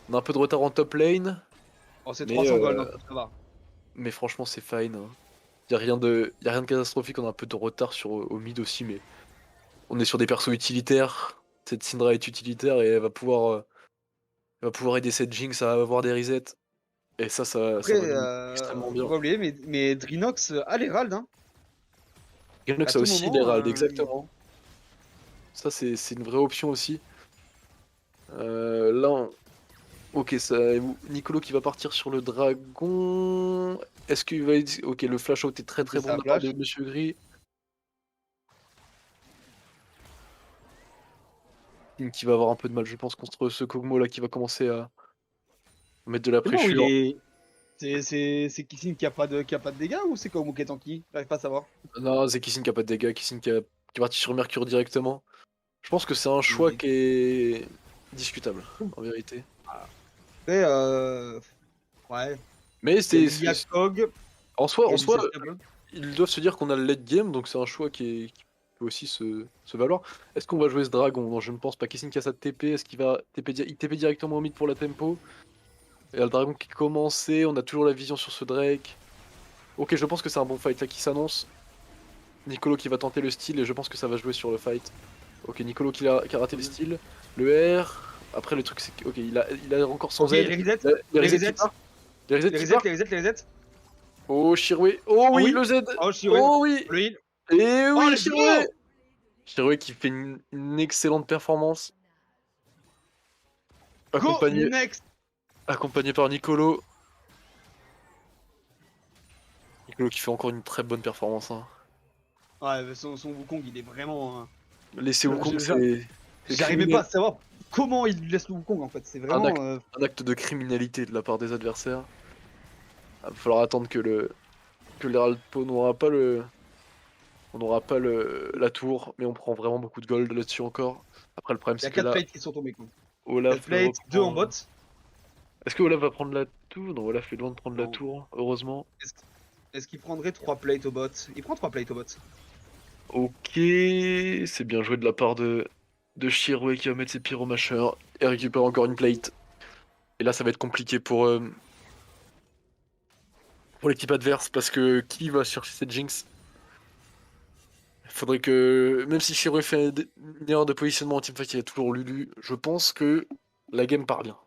On a un peu de retard en top lane. Oh, c'est Mais, 300 gold, donc ça va. Mais franchement, c'est fine. Hein. Y a rien de catastrophique. On a un peu de retard au mid aussi, mais on est sur des persos utilitaires. Cette Syndra est utilitaire et elle va pouvoir aider cette Jinx à avoir des resets. Et ça Après, va nous extrêmement bien. faut pas oublier, mais Drinox a l'Herald. Hein. Ganox À a tout aussi moment, l'Herald, exactement. Ça, c'est une vraie option aussi. Là, ok, Nicolo qui va partir sur le dragon. Est-ce qu'il va... Ok, le flash out est très très C'est bon ça, de la part flash. de Monsieur Gris. Qui va avoir un peu de mal, je pense, contre ce Kog'Maw là qui va commencer à mettre de la C'est bon, pression. c'est Kissing qui a pas de dégâts ou c'est comme qui est tanky? J'arrive pas à savoir. Non, c'est Kissing qui a pas de dégâts, Kissing qui est parti sur Mercure directement. Je pense que c'est un choix qui est discutable, en vérité. Après, ouais. Mais Il y a Kog. en soi, il y a du Cestable. ils doivent se dire qu'on a le late game, donc c'est un choix qui peut aussi se valoir. Est-ce qu'on va jouer ce dragon? Non, je ne pense pas. Kissing qui a sa TP, est-ce qu'il va il TP directement au mid pour la tempo? Il y a le dragon qui est commencé, on a toujours la vision sur ce Drake. Ok, je pense que c'est un bon fight là qui s'annonce. Nicolo qui va tenter le style et je pense que ça va jouer sur le fight. Ok, Nicolo qui a raté le style. Le R. Après, le truc, c'est que. Ok, il a encore son Z. Les resets. Les resets. Les resets. Oh, Shirway. Oh oui, le Z. Oh, Shirway. Oh oui. Le heal. Et oui, let's Shirway. go. Shirway qui fait une excellente performance. Go next. Accompagné par Nicolo. Nicolo qui fait encore une très bonne performance. Hein. Ouais, son Wukong, il est vraiment. Laisser Wukong, c'est. J'arrivais pas à savoir comment il laisse le Wukong en fait. C'est vraiment. Un acte de criminalité de la part des adversaires. Il va falloir attendre que l'Herald Po n'aura pas la tour, mais on prend vraiment beaucoup de gold là-dessus encore. Après, le problème, Il y a c'est que 4 là, plates qui sont tombés. Olaf 4 plates, 2 en bot. Est-ce que Olaf va prendre la tour? Non, Olaf est loin de prendre la tour, heureusement. Est-ce qu'il prendrait 3 plates au bot? Il prend 3 plates au bot. Ok, c'est bien joué de la part de de Shirway qui va mettre ses pyromacheurs et récupérer encore une plate. Et là, ça va être compliqué pour l'équipe adverse parce que qui va chercher cette Jinx? Faudrait que, même si Shirway fait une erreur de positionnement en teamfight, il y a toujours Lulu. Je pense que la game part bien.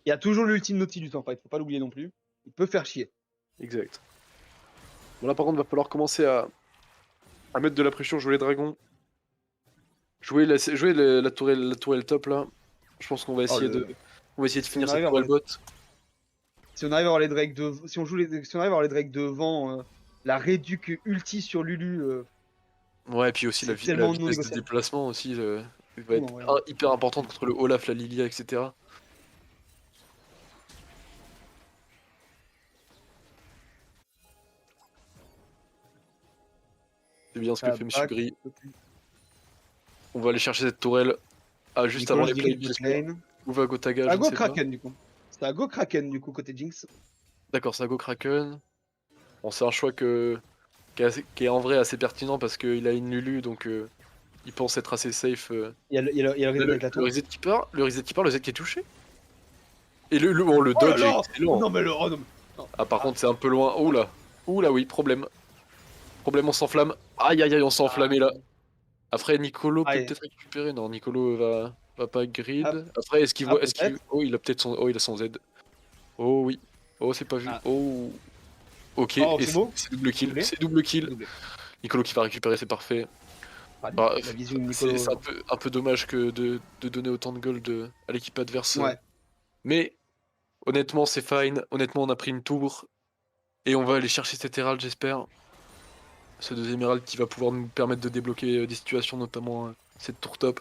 Il y a toujours l'ultime Nautilus en fait, faut pas l'oublier non plus. Il peut faire chier. Exact. Bon, là, par contre, va falloir commencer à mettre de la pression, jouer les dragons. Jouer la tourelle top là. Je pense qu'on va essayer on va essayer de finir cette tourelle bot. Si on arrive à avoir les Drake devant, si on arrive à avoir les Drake devant, la réduc ulti sur Lulu. Ouais, et puis aussi la vitesse de déplacement aussi va être hyper importante contre le Olaf, la Lilia, etc. C'est bien ce que fait Monsieur Gris. On va aller chercher cette tourelle juste avant les plays. Où va Gotaga? C'est à Go Kraken du coup. C'est à Go Kraken du coup côté Jinx. D'accord, c'est à Go Kraken. Bon, c'est un choix qui est en vrai assez pertinent parce qu'il a une Lulu, donc il pense être assez safe. Il y a le reset qui part, le reset qui est touché. Et le dodge est excellent. Non mais le Ah par contre c'est un peu loin. Oula, oui, problème. Problème, on s'enflamme. Aïe, on s'est enflammé là. Après Nicolo peut peut-être récupérer. Non, Nicolo va pas grid. Après est-ce qu'il voit, oh il a peut-être son Z. Oh oui. Oh c'est pas vu. Oh. Ok, et c'est double kill. C'est double kill. Nicolo qui va récupérer, c'est parfait. C'est un peu dommage que de donner autant de gold à l'équipe adverse. Ouais. Mais honnêtement, c'est fine. Honnêtement, on a pris une tour. Et on va aller chercher cet Herald, j'espère. Ce deuxième Herald qui va pouvoir nous permettre de débloquer des situations, notamment cette tour top.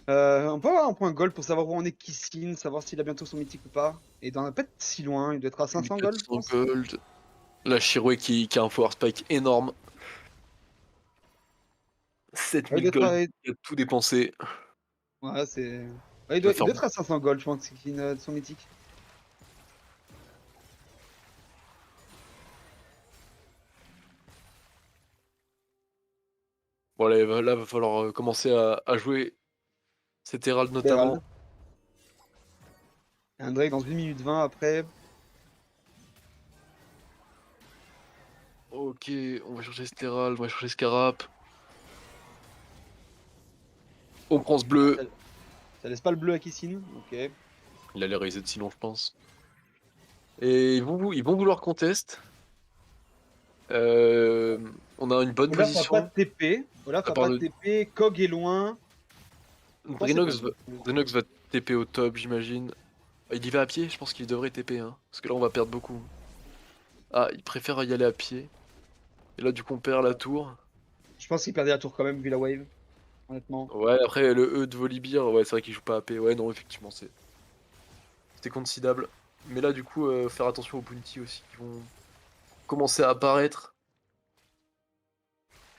On peut avoir un point gold pour savoir où on est Kissin, savoir s'il a bientôt son mythique ou pas. Et dans pas si loin, il doit être à 500 gold. 500 gold. La Shirway qui a un power spike énorme. 7000 gold, il a tout dépensé. Ouais, c'est. Ouais, il doit être à 500 gold, je pense, Kissin, son mythique. Bon, là, va falloir commencer à jouer cet Herald notamment. Un Drake dans 1 minute 20 après. Ok, on va chercher cet Herald, on va chercher Scarab. On prend ce bleu. Ça laisse pas le bleu à Kissin, ok. Il a l'air reset sinon, je pense. Et ils vont vouloir contest. On a une bonne position. Olaf a pas de TP. Olaf a pas de TP. Kog est loin. Drenox va TP au top, j'imagine. Il y va à pied, je pense qu'il devrait TP. Hein, parce que là, on va perdre beaucoup. Ah, il préfère y aller à pied. Et là, du coup, on perd la tour. Je pense qu'il perdait la tour quand même, vu la wave. Honnêtement. Ouais, après, le E de Volibear, ouais, c'est vrai qu'il joue pas AP. Ouais, non, effectivement, c'était considérable. Mais là, du coup, faire attention aux bounty aussi, qui vont commencer à apparaître.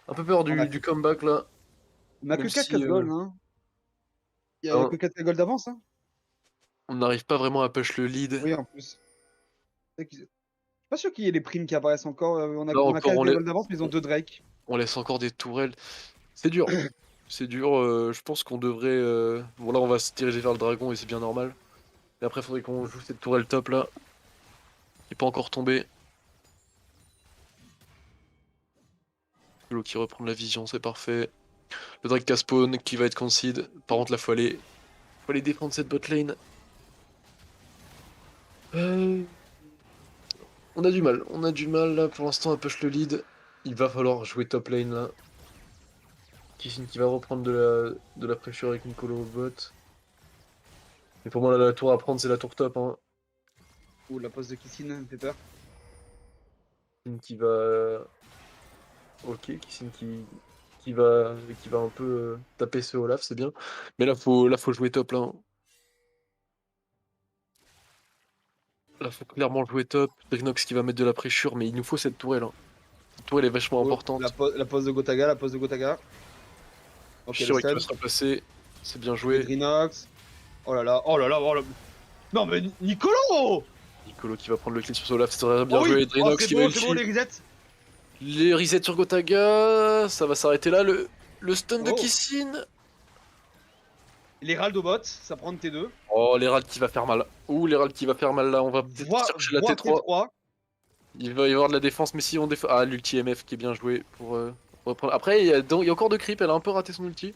Un peu peur du comeback, là. On a que 4 gold, hein. Il y a que 4 gold d'avance, hein. On n'arrive pas vraiment à push le lead. Oui, en plus. Je suis pas sûr qu'il y ait les primes qui apparaissent encore. On a 4 gold d'avance, mais ils ont 2 Drake. On laisse encore des tourelles. C'est dur. C'est dur. Je pense qu'on devrait... Bon, là, on va se diriger vers le dragon et c'est bien normal. Et après, il faudrait qu'on joue cette tourelle top, là. Il n'est pas encore tombé. L'eau qui reprend la vision, c'est parfait. Le Drake qui spawn, qui va être concede. Par contre, là, faut aller défendre cette bot lane. On a du mal là pour l'instant à push le lead. Il va falloir jouer top lane là. Kissin qui va reprendre de la pression avec Nicolo au bot. Mais pour moi là, la tour à prendre c'est la tour top. Hein. Ouh, la pose de Kissin me fait peur. Kissin qui va... Ok, Kissin qui va un peu taper ce Olaf, c'est bien. Mais là faut jouer top là. Hein. Là faut clairement jouer top. Drenox qui va mettre de la pression, mais il nous faut cette tourelle. Hein. Cette tourelle est vachement importante. La pose de Gotaga, Ok, Shirway qui va se replacer, c'est bien joué. Drenox. Oh là là. Non mais Nicolo Nicolo qui va prendre le kill sur Olaf, c'est très bien joué. Drenox qui va c'est bon, les resets. Les resets sur Gotaga, ça va s'arrêter là. Le stun de Oh. Kissin. L'Herald au bot, ça prend de T2. Oh, l'Herald qui va faire mal. Ouh, l'Herald qui va faire mal là. On va peut-être chercher la Voire T3. T3. Il va y avoir de la défense, mais si on défend. Ah, l'ulti MF qui est bien joué pour reprendre. Après, il y a encore de creep. Elle a un peu raté son ulti.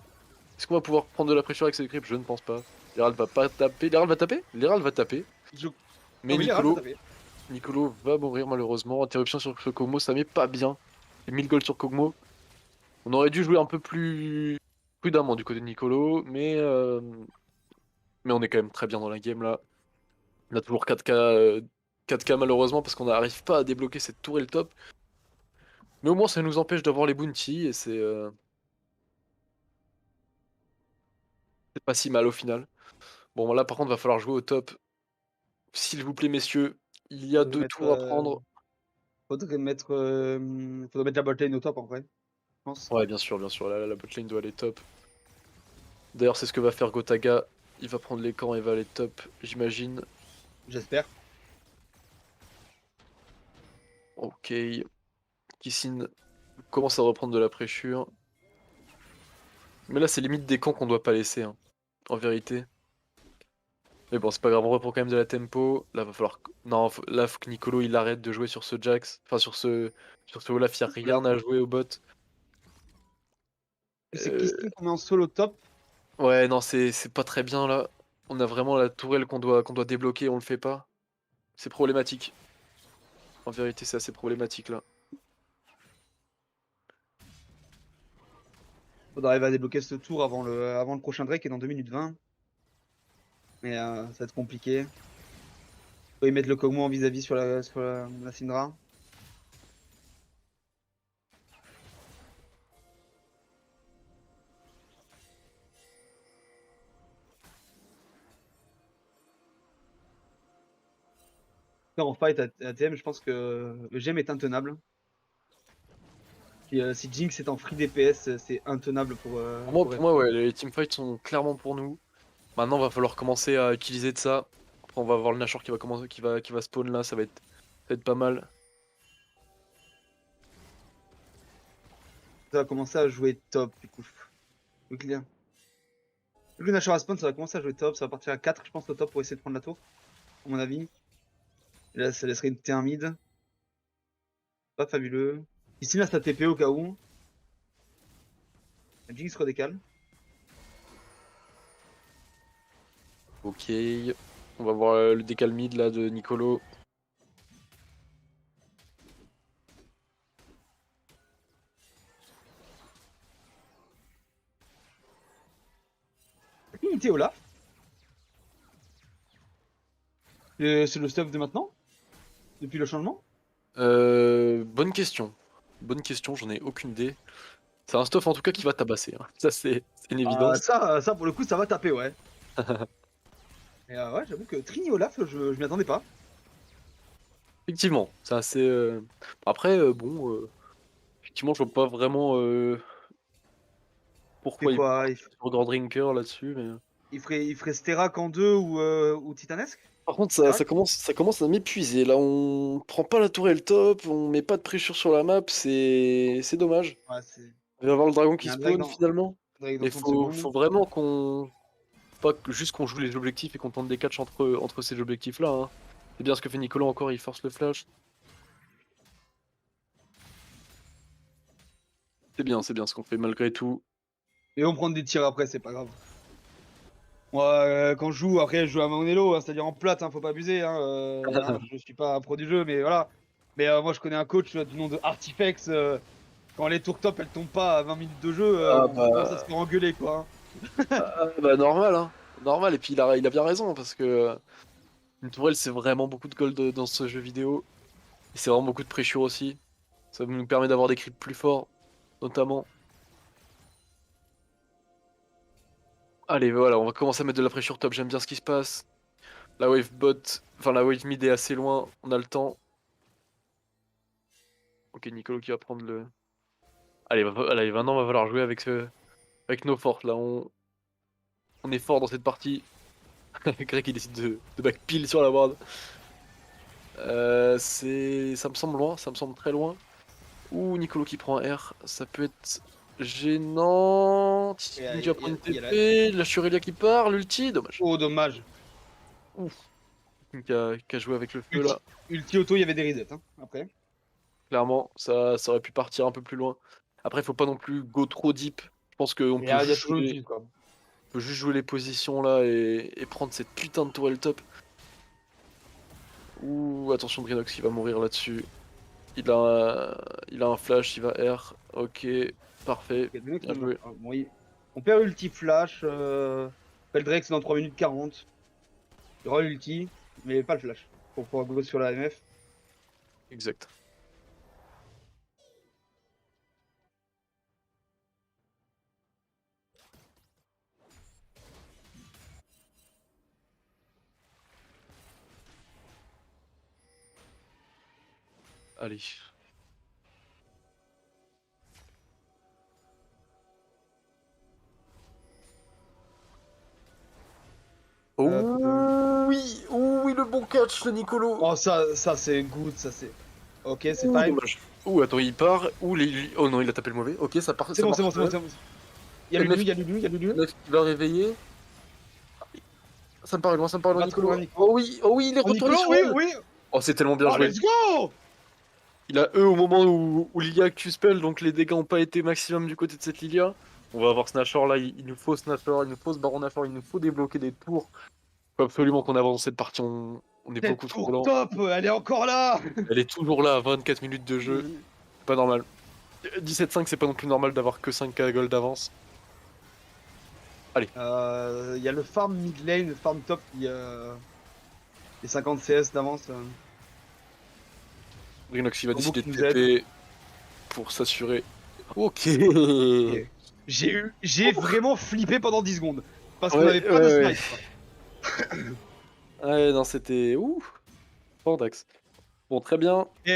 Est-ce qu'on va pouvoir prendre de la pression avec ses creeps? Je ne pense pas. L'Herald va pas taper. L'Herald va taper? L'Herald va taper. Mais Ah oui, l'Herald, Nicolo, tout à fait. Nicolo va mourir malheureusement. Interruption sur ce Kog'Maw, ça met pas bien. Et 1000 gold sur Kog'Maw. On aurait dû jouer un peu plus prudemment du côté de Nicolo, mais on est quand même très bien dans la game là. On a toujours 4K, 4K malheureusement parce qu'on n'arrive pas à débloquer cette tourelle top. Mais au moins ça nous empêche d'avoir les bounties et c'est pas si mal au final. Bon là par contre va falloir jouer au top. S'il vous plaît messieurs, il y a Faudrait 2 mettre, tours à prendre. faudrait mettre la botlane au top en vrai, je pense. Ouais bien sûr, la botlane doit aller top. D'ailleurs c'est ce que va faire Gotaga. Il va prendre les camps et va aller top, j'imagine. J'espère. Ok. Kissin commence à reprendre de la pressure. Mais là c'est limite des camps qu'on doit pas laisser, hein, en vérité. Mais bon c'est pas grave, on reprend quand même de la tempo. Là va falloir... Non, là faut que Nicolo il arrête de jouer sur ce Jax. Enfin sur ce Olaf, il n'y a rien à jouer au bot. C'est Kistin qu'on met en solo top. Ouais non c'est pas très bien là. On a vraiment la tourelle qu'on doit débloquer, on le fait pas. C'est problématique. En vérité c'est assez problématique là. Faudra arriver à débloquer ce tour avant le prochain Drake qui est dans 2 minutes 20. Mais ça va être compliqué. Faut y mettre le Kog'Maw en vis-à-vis sur la Syndra. Là, en fight à TM, je pense que le gemme est intenable. Puis, si Jinx est en free DPS, c'est intenable pour. Pour moi ouais, les teamfights sont clairement pour nous. Maintenant va falloir commencer à utiliser de ça. Après on va avoir le Nashor qui va commencer, qui va spawn là, ça va être pas mal. Ça va commencer à jouer top du coup. Donc, vu que le Nashor à spawn, ça va commencer à jouer top. Ça va partir à 4, je pense, au top pour essayer de prendre la tour. À mon avis. Et là, ça laisserait une T1 mid. Pas fabuleux. Ici, là, ça TP au cas où. Jinx redécale. Ok, on va voir le décal mid là de Nicolo. Unité Olaf. C'est le stuff de maintenant? Depuis le changement? Bonne question. Bonne question, j'en ai aucune idée. C'est un stuff en tout cas qui va tabasser, hein. Ça c'est une évidence. Ça, pour le coup, ça va taper, ouais. Et ouais, j'avoue que Trini Olaf, je m'y attendais pas. Effectivement, c'est assez... Après, bon, effectivement je vois pas vraiment pourquoi C'est il quoi? part sur Grand Drinker là-dessus. Mais... Il ferait Sterak en 2 ou Titanesque? Par contre, ça commence à m'épuiser. Là, on prend pas la tourelle top, on met pas de pression sur la map, c'est dommage. Ouais, Il va y avoir le dragon il qui y a un drag spawn finalement. drag dans Mais 30 faut secondes. vraiment qu'on... Pas juste qu'on joue les objectifs et qu'on tente des catchs entre ces objectifs-là, hein. C'est bien ce que fait Nicolas encore, il force le flash. C'est bien ce qu'on fait malgré tout. Et on prend des tirs après, c'est pas grave. Moi, quand je joue, après, je joue à Monello, hein, c'est-à-dire en plate, hein, faut pas abuser. Hein, je suis pas un pro du jeu, mais voilà. Mais moi, je connais un coach du nom de Artifex. Quand les tours top elles tombent pas à 20 minutes de jeu, Ah on commence à se faire engueuler, quoi. bah normal, hein. Normal, et puis il a bien raison, parce que une tourelle c'est vraiment beaucoup de gold dans ce jeu vidéo. Et c'est vraiment beaucoup de pressure aussi. Ça nous permet d'avoir des creeps plus forts, notamment. Allez, voilà, on va commencer à mettre de la pression top, j'aime bien ce qui se passe. La wave bot, enfin la wave mid est assez loin, on a le temps. Ok, Nicolo qui va prendre le... Allez, maintenant va falloir jouer avec nos forces, là, on est fort dans cette partie. Greg il décide de back pile sur la ward. Ça me semble loin, ça me semble très loin. Ouh, Nicolo qui prend un R, ça peut être gênant. Et, Qui va prendre une il y a la- TP, la Shurelia qui part, l'ulti, dommage. Oh, dommage. Ouf, qui a joué avec le feu là. Ulti auto, il y avait des resets, hein, après. Clairement, ça aurait pu partir un peu plus loin. Après, faut pas non plus go trop deep. Je pense qu'on Mais peut il y a juste toujours jouer, l'ulti, quoi. les positions là et prendre cette putain de tourelle top. Ouh, attention Drinox qui va mourir là-dessus. Il a un flash, il va R. Ok, parfait. Il y a des mecs Bien qui joué. bon, on perd ulti flash. Peldrex dans 3 minutes 40. Il y aura l'ulti, mais pas le flash. Pour pouvoir go sur la MF. Exact. Allez. Euh, Oh oui, le bon catch de Nicolo. Oh, ça c'est good, ça c'est. Ok, c'est fine. Dommage. Ouh, attends, il part. Oh non, il a tapé le mauvais. Ok, ça part. C'est Ça bon, c'est bon, marche. c'est bon, c'est bon. Il y a MF Lulu, il y a Lulu, il y a Lulu. Neuf qui va réveiller. Ça me paraît loin, Pas trop Nicolo. loin, Nico. Oh oui, il est Oh, retourné Nico, sur oui, elle. oui. Oh, c'est tellement bien Oh, joué. let's go. Il a E au moment où Lilia Q-spell, donc les dégâts n'ont pas été maximum du côté de cette Lilia. On va avoir Snatcher là, il nous faut Snatcher, il nous faut ce Baron Nashor, il nous faut débloquer des tours. Faut absolument qu'on avance cette partie, on est Cette beaucoup trop tour lent. top, elle est encore là. Elle est toujours là à 24 minutes de jeu, c'est pas normal. 17-5, c'est pas non plus normal d'avoir que 5k gold d'avance. Il y a le farm mid lane, le farm top qui les 50 CS d'avance. Rhinox il va Combo décider qui de nous aide. TP pour s'assurer. Ok. Et j'ai vraiment flippé pendant 10 secondes parce qu'on Ouais, avait pas de ouais, ouais. snipe. Ouais, non, c'était. Ouh. Pandax. Bon, très bien. Et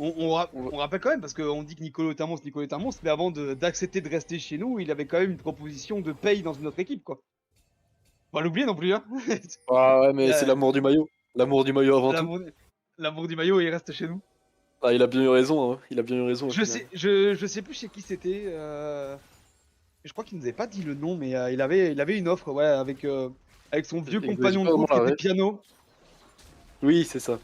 On va- on rappelle quand même parce qu'on dit que Nicolo est un monstre, mais avant d'accepter de rester chez nous, il avait quand même une proposition de paye dans une autre équipe, quoi. Faut pas l'oublier non plus, hein. Ah ouais, mais c'est Euh, l'amour du maillot. L'amour du maillot avant tout. L'amour l'amour du maillot, il reste chez nous. Ah, il a bien eu raison, hein. Il a bien eu raison au final. Je sais plus chez qui c'était. Je crois qu'il nous avait pas dit le nom, mais il avait une offre, ouais, avec son vieux J'ai compagnon pas de groupe qui vraiment la était ref. piano. Oui, c'est ça.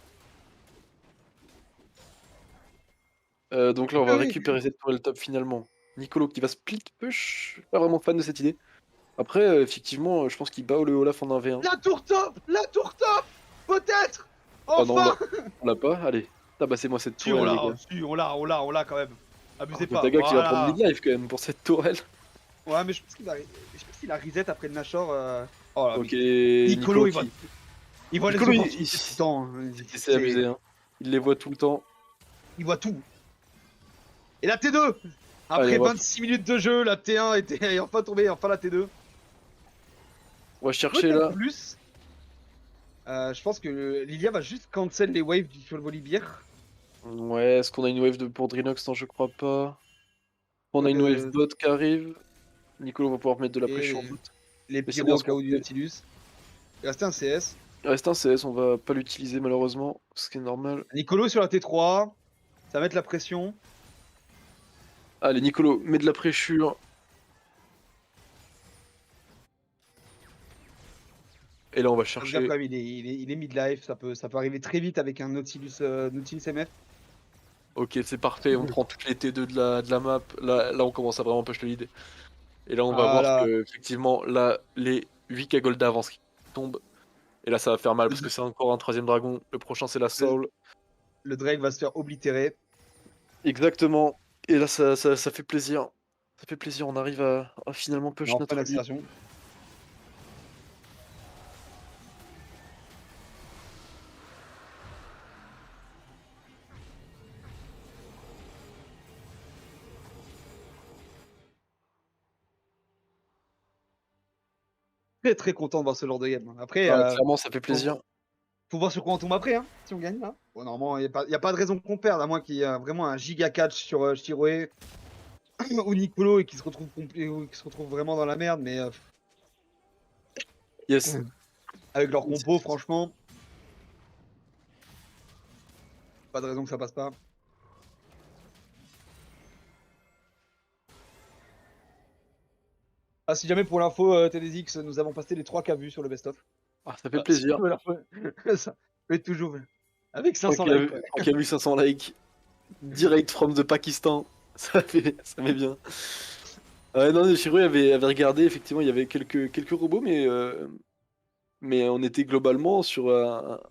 Donc là, on va Oui. récupérer cette tourelle top finalement. Nicolo qui va split push. Pas vraiment fan de cette idée. Après, effectivement, je pense qu'il bat le Olaf en 1v1. La tour top, peut-être. Oh non, Enfin. on l'a pas. Allez, tabassez-moi cette Si on tourelle, les l'a, gars. si on l'a quand même. Abusez pas. Gotaga qui va prendre Voilà. mid-life quand même pour cette tourelle. Ouais, mais je pense qu'il a reset après le Nashor. Oh là, Ok, Nicolo, il voit les Nicolo, opportunités tout le temps. c'est abusé, hein. Il les voit tout le temps. Il voit tout. Et la T2. Après Allez, 26 minutes de jeu, la T1 est enfin tombée, enfin la T2. On va chercher Peut-être là. plus. Je pense que Lilia va juste cancel les waves sur le volibear. Ouais, est-ce qu'on a une wave pour Drinox? Non, je crois pas. On a une wave bot qui arrive. Nicolo va pouvoir mettre de la pression Et bot. les Mais c'est pyros bien au ce cas qu'on où du fait. Nautilus. Il reste un CS. Il reste un CS, on va pas l'utiliser malheureusement, ce qui est normal. Nicolo sur la T3. Ça va mettre la pression. Allez, Nicolo, mets de la pressure. Et là, on va Regarde chercher. quand même, il est mid-life. Ça peut arriver très vite avec un Nautilus, Nautilus MF. Ok, c'est parfait, on prend toutes les T2 de la map. Là, on commence à vraiment push le lead. Et là, on va voir Voilà. que, effectivement, là, les 8k gold d'avance qui tombent. Et là, ça va faire mal parce que c'est encore un troisième dragon. Le prochain, c'est la Soul. Le Drake va se faire oblitérer. Exactement. Et là, ça fait plaisir. Ça fait plaisir, on arrive à finalement Mais push enfin notre lead. l'accélération. Très très content de voir ce genre de game. Après, Clairement, ça fait plaisir. faut voir sur quoi on tombe après, hein, si on gagne là. Bon, normalement, il n'y a pas de raison qu'on perde, à moins qu'il y ait vraiment un giga catch sur Chiroé ou Nicolo et qu'il se retrouve ou qu'il se retrouve vraiment dans la merde, mais Yes. avec leur compo, franchement, pas de raison que ça passe pas. Ah, si jamais pour l'info, TDX, nous avons passé les 3K vues sur le best-of. Ah, ça fait Ah, plaisir. si, voilà. Ça fait toujours. Avec Je crois 500 qu'il y a likes. eu- Ouais. je crois qu'il y a eu 500 likes. Direct from the Pakistan. Ça met bien. Non, Shiro avait regardé, effectivement, il y avait quelques robots, mais on était globalement sur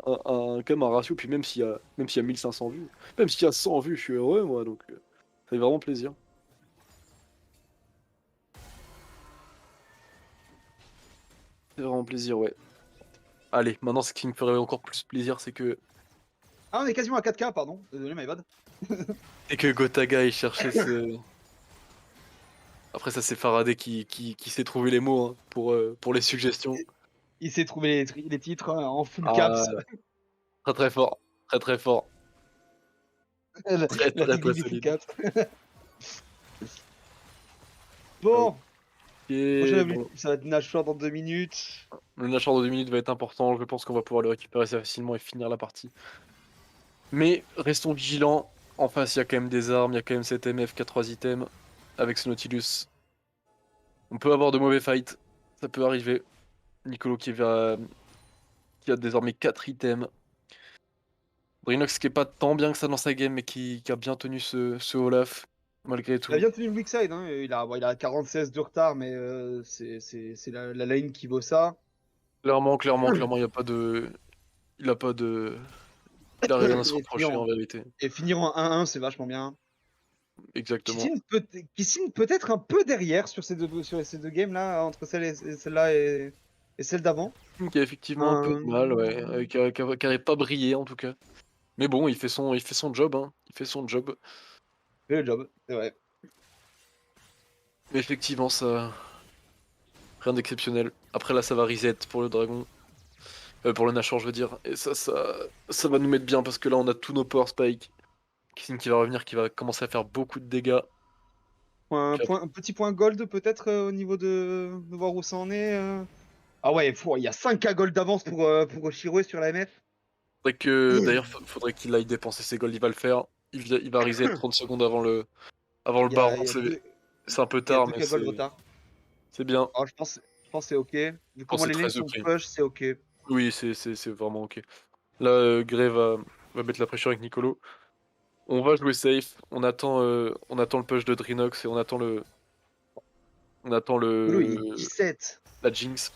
quand même un ratio. Puis même s'il y a 1500 vues, même s'il y a 100 vues, je suis heureux, moi. Donc, ça fait vraiment plaisir. C'est vraiment plaisir, ouais. Allez, maintenant, ce qui me ferait encore plus plaisir, c'est que Ah, on est quasiment à 4K, pardon. Désolé, my bad. Gotaga il cherchait ce. Après, ça, c'est Faraday qui sait trouver les mots hein, pour les suggestions. Il s'est trouvé les titres en full Ah, caps. très très fort. Très très fort. La Très la très très technique du full solide. caps. Bon, prochain Bon. objectif, ça va être Nashor dans 2 minutes. Le Nashor de 2 minutes va être important. Je pense qu'on va pouvoir le récupérer assez facilement et finir la partie. Mais restons vigilants. En face, il y a quand même des armes. Il y a quand même cet MF qui a 3 items. Avec ce Nautilus. On peut avoir de mauvais fights. Ça peut arriver. Nicolo qui a désormais 4 items. Brinox qui est pas tant bien que ça dans sa game, mais qui a bien tenu ce Olaf, malgré Il a tout. bien tenu le weak side, hein. Il a 46 de retard, mais c'est la lane qui vaut ça. Clairement, il a pas de. Il a pas de. Il a rien à se Et reprocher en vérité. finir en 1-1, c'est vachement bien. Exactement. Kissine peut-être un peu derrière sur ces deux games là, entre celle-là et celle d'avant. Qui a effectivement un peu de mal, ouais. Qui n'arrive pas brillé en tout cas. Mais bon, il fait son job, hein. Il fait son job. Fait le job, c'est vrai. Mais effectivement, ça. Rien d'exceptionnel. Après là, ça va reset pour le dragon. Pour le Nashor, je veux dire. Et ça va nous mettre bien parce que là, on a tous nos power spikes. Kissing qui va revenir, qui va commencer à faire beaucoup de dégâts. Un Puis après, petit point gold peut-être au niveau de voir où ça en est. Ah ouais, il y a 5K gold d'avance pour Shiro sur la MF. d'ailleurs, faudrait qu'il aille dépenser ses golds, il va le faire. Il va reset 30 secondes avant le Il y a, baron. il y a deux, C'est un peu il y a tard, mais 2K gold retard. c'est bien. Alors, je pense que c'est ok. Vu Oh, comment c'est les lanes très sont ok. push, c'est ok. Oui, c'est vraiment ok. Là, Grey va mettre la pression avec Nicolo. On va jouer safe. On attend le push de Drinox et on attend Olo, il est 17. la Jinx.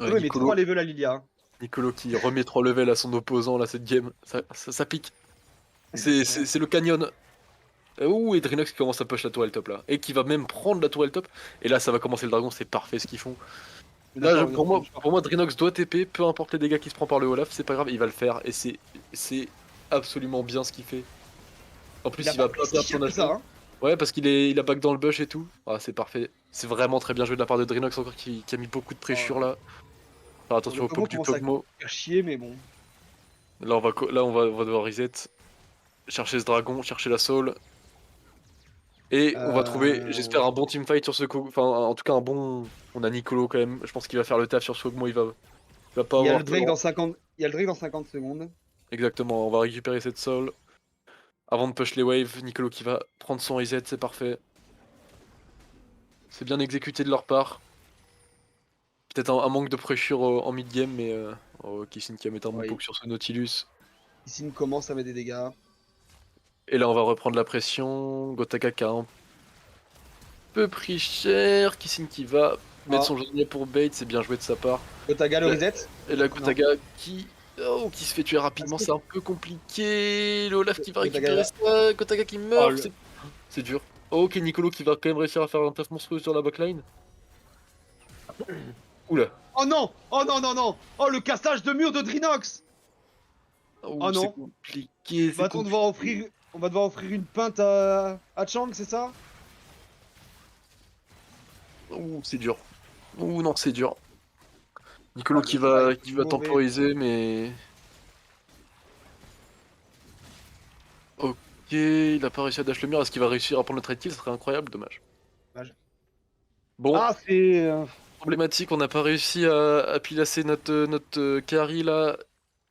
Olo, il met 3 Nicolo, levels à Lilia. Nicolo qui remet 3 levels à son opposant là cette game. Ça pique. C'est le canyon. Ouh, et Drinox qui commence à push la tourelle top là. Et qui va même prendre la tourelle top. Et là, ça va commencer le dragon, c'est parfait ce qu'ils font. Là, pour moi, Drinox doit TP, peu importe les dégâts qu'il se prend par le Olaf, c'est pas grave, il va le faire. Et c'est absolument bien ce qu'il fait. En plus, il va pas perdre son HP. ça, hein. Ouais, parce qu'il a back dans le bush et tout. Ah, c'est parfait. C'est vraiment très bien joué de la part de Drinox encore qui a mis beaucoup de pressure là. Faire attention au poke du Kog'Maw. Faire chier, mais bon. Là, on va devoir reset. Chercher ce dragon, chercher la soul. Et on va trouver, j'espère, un bon teamfight sur ce Kog'Maw. Enfin, en tout cas, un bon. On a Nicolo quand même. Je pense qu'il va faire le taf sur ce Kog'Maw. Il va pas Il y a avoir le Drake peur. dans 50. Il y a le Drake dans 50 secondes. Exactement, on va récupérer cette soul. Avant de push les waves, Nicolo qui va prendre son reset, c'est parfait. C'est bien exécuté de leur part. Peut-être un manque de pressure en mid-game, mais Kissin qui va mettre un bon poke sur ce Nautilus. Kissine commence à mettre des dégâts. Et là, on va reprendre la pression. Gotaga qui a un peu pris cher. Kissin qui va mettre son genou pour bait, c'est bien joué de sa part. Gotaga le reset. Et là, Gotaga qui se fait tuer rapidement, c'est un peu compliqué. Le Olaf qui va récupérer ça. Gotaga qui meurt, c'est dur. Ok, Nicolo qui va quand même réussir à faire un taf monstrueux sur la backline. Oula. Oh non! Oh non, non, non! Oh, le cassage de mur de Drinox! Oh non. C'est compliqué. On va devoir offrir une pinte à Chang, c'est ça? Ouh, c'est dur. Ouh, non, c'est dur. Nicolo qui va temporiser, mais... Ok, il a pas réussi à dash le mur. Est-ce qu'il va réussir à prendre le trade kill? Ce serait incroyable, dommage. Bon. Ah, c'est... Problématique, on n'a pas réussi à pilasser notre carry là.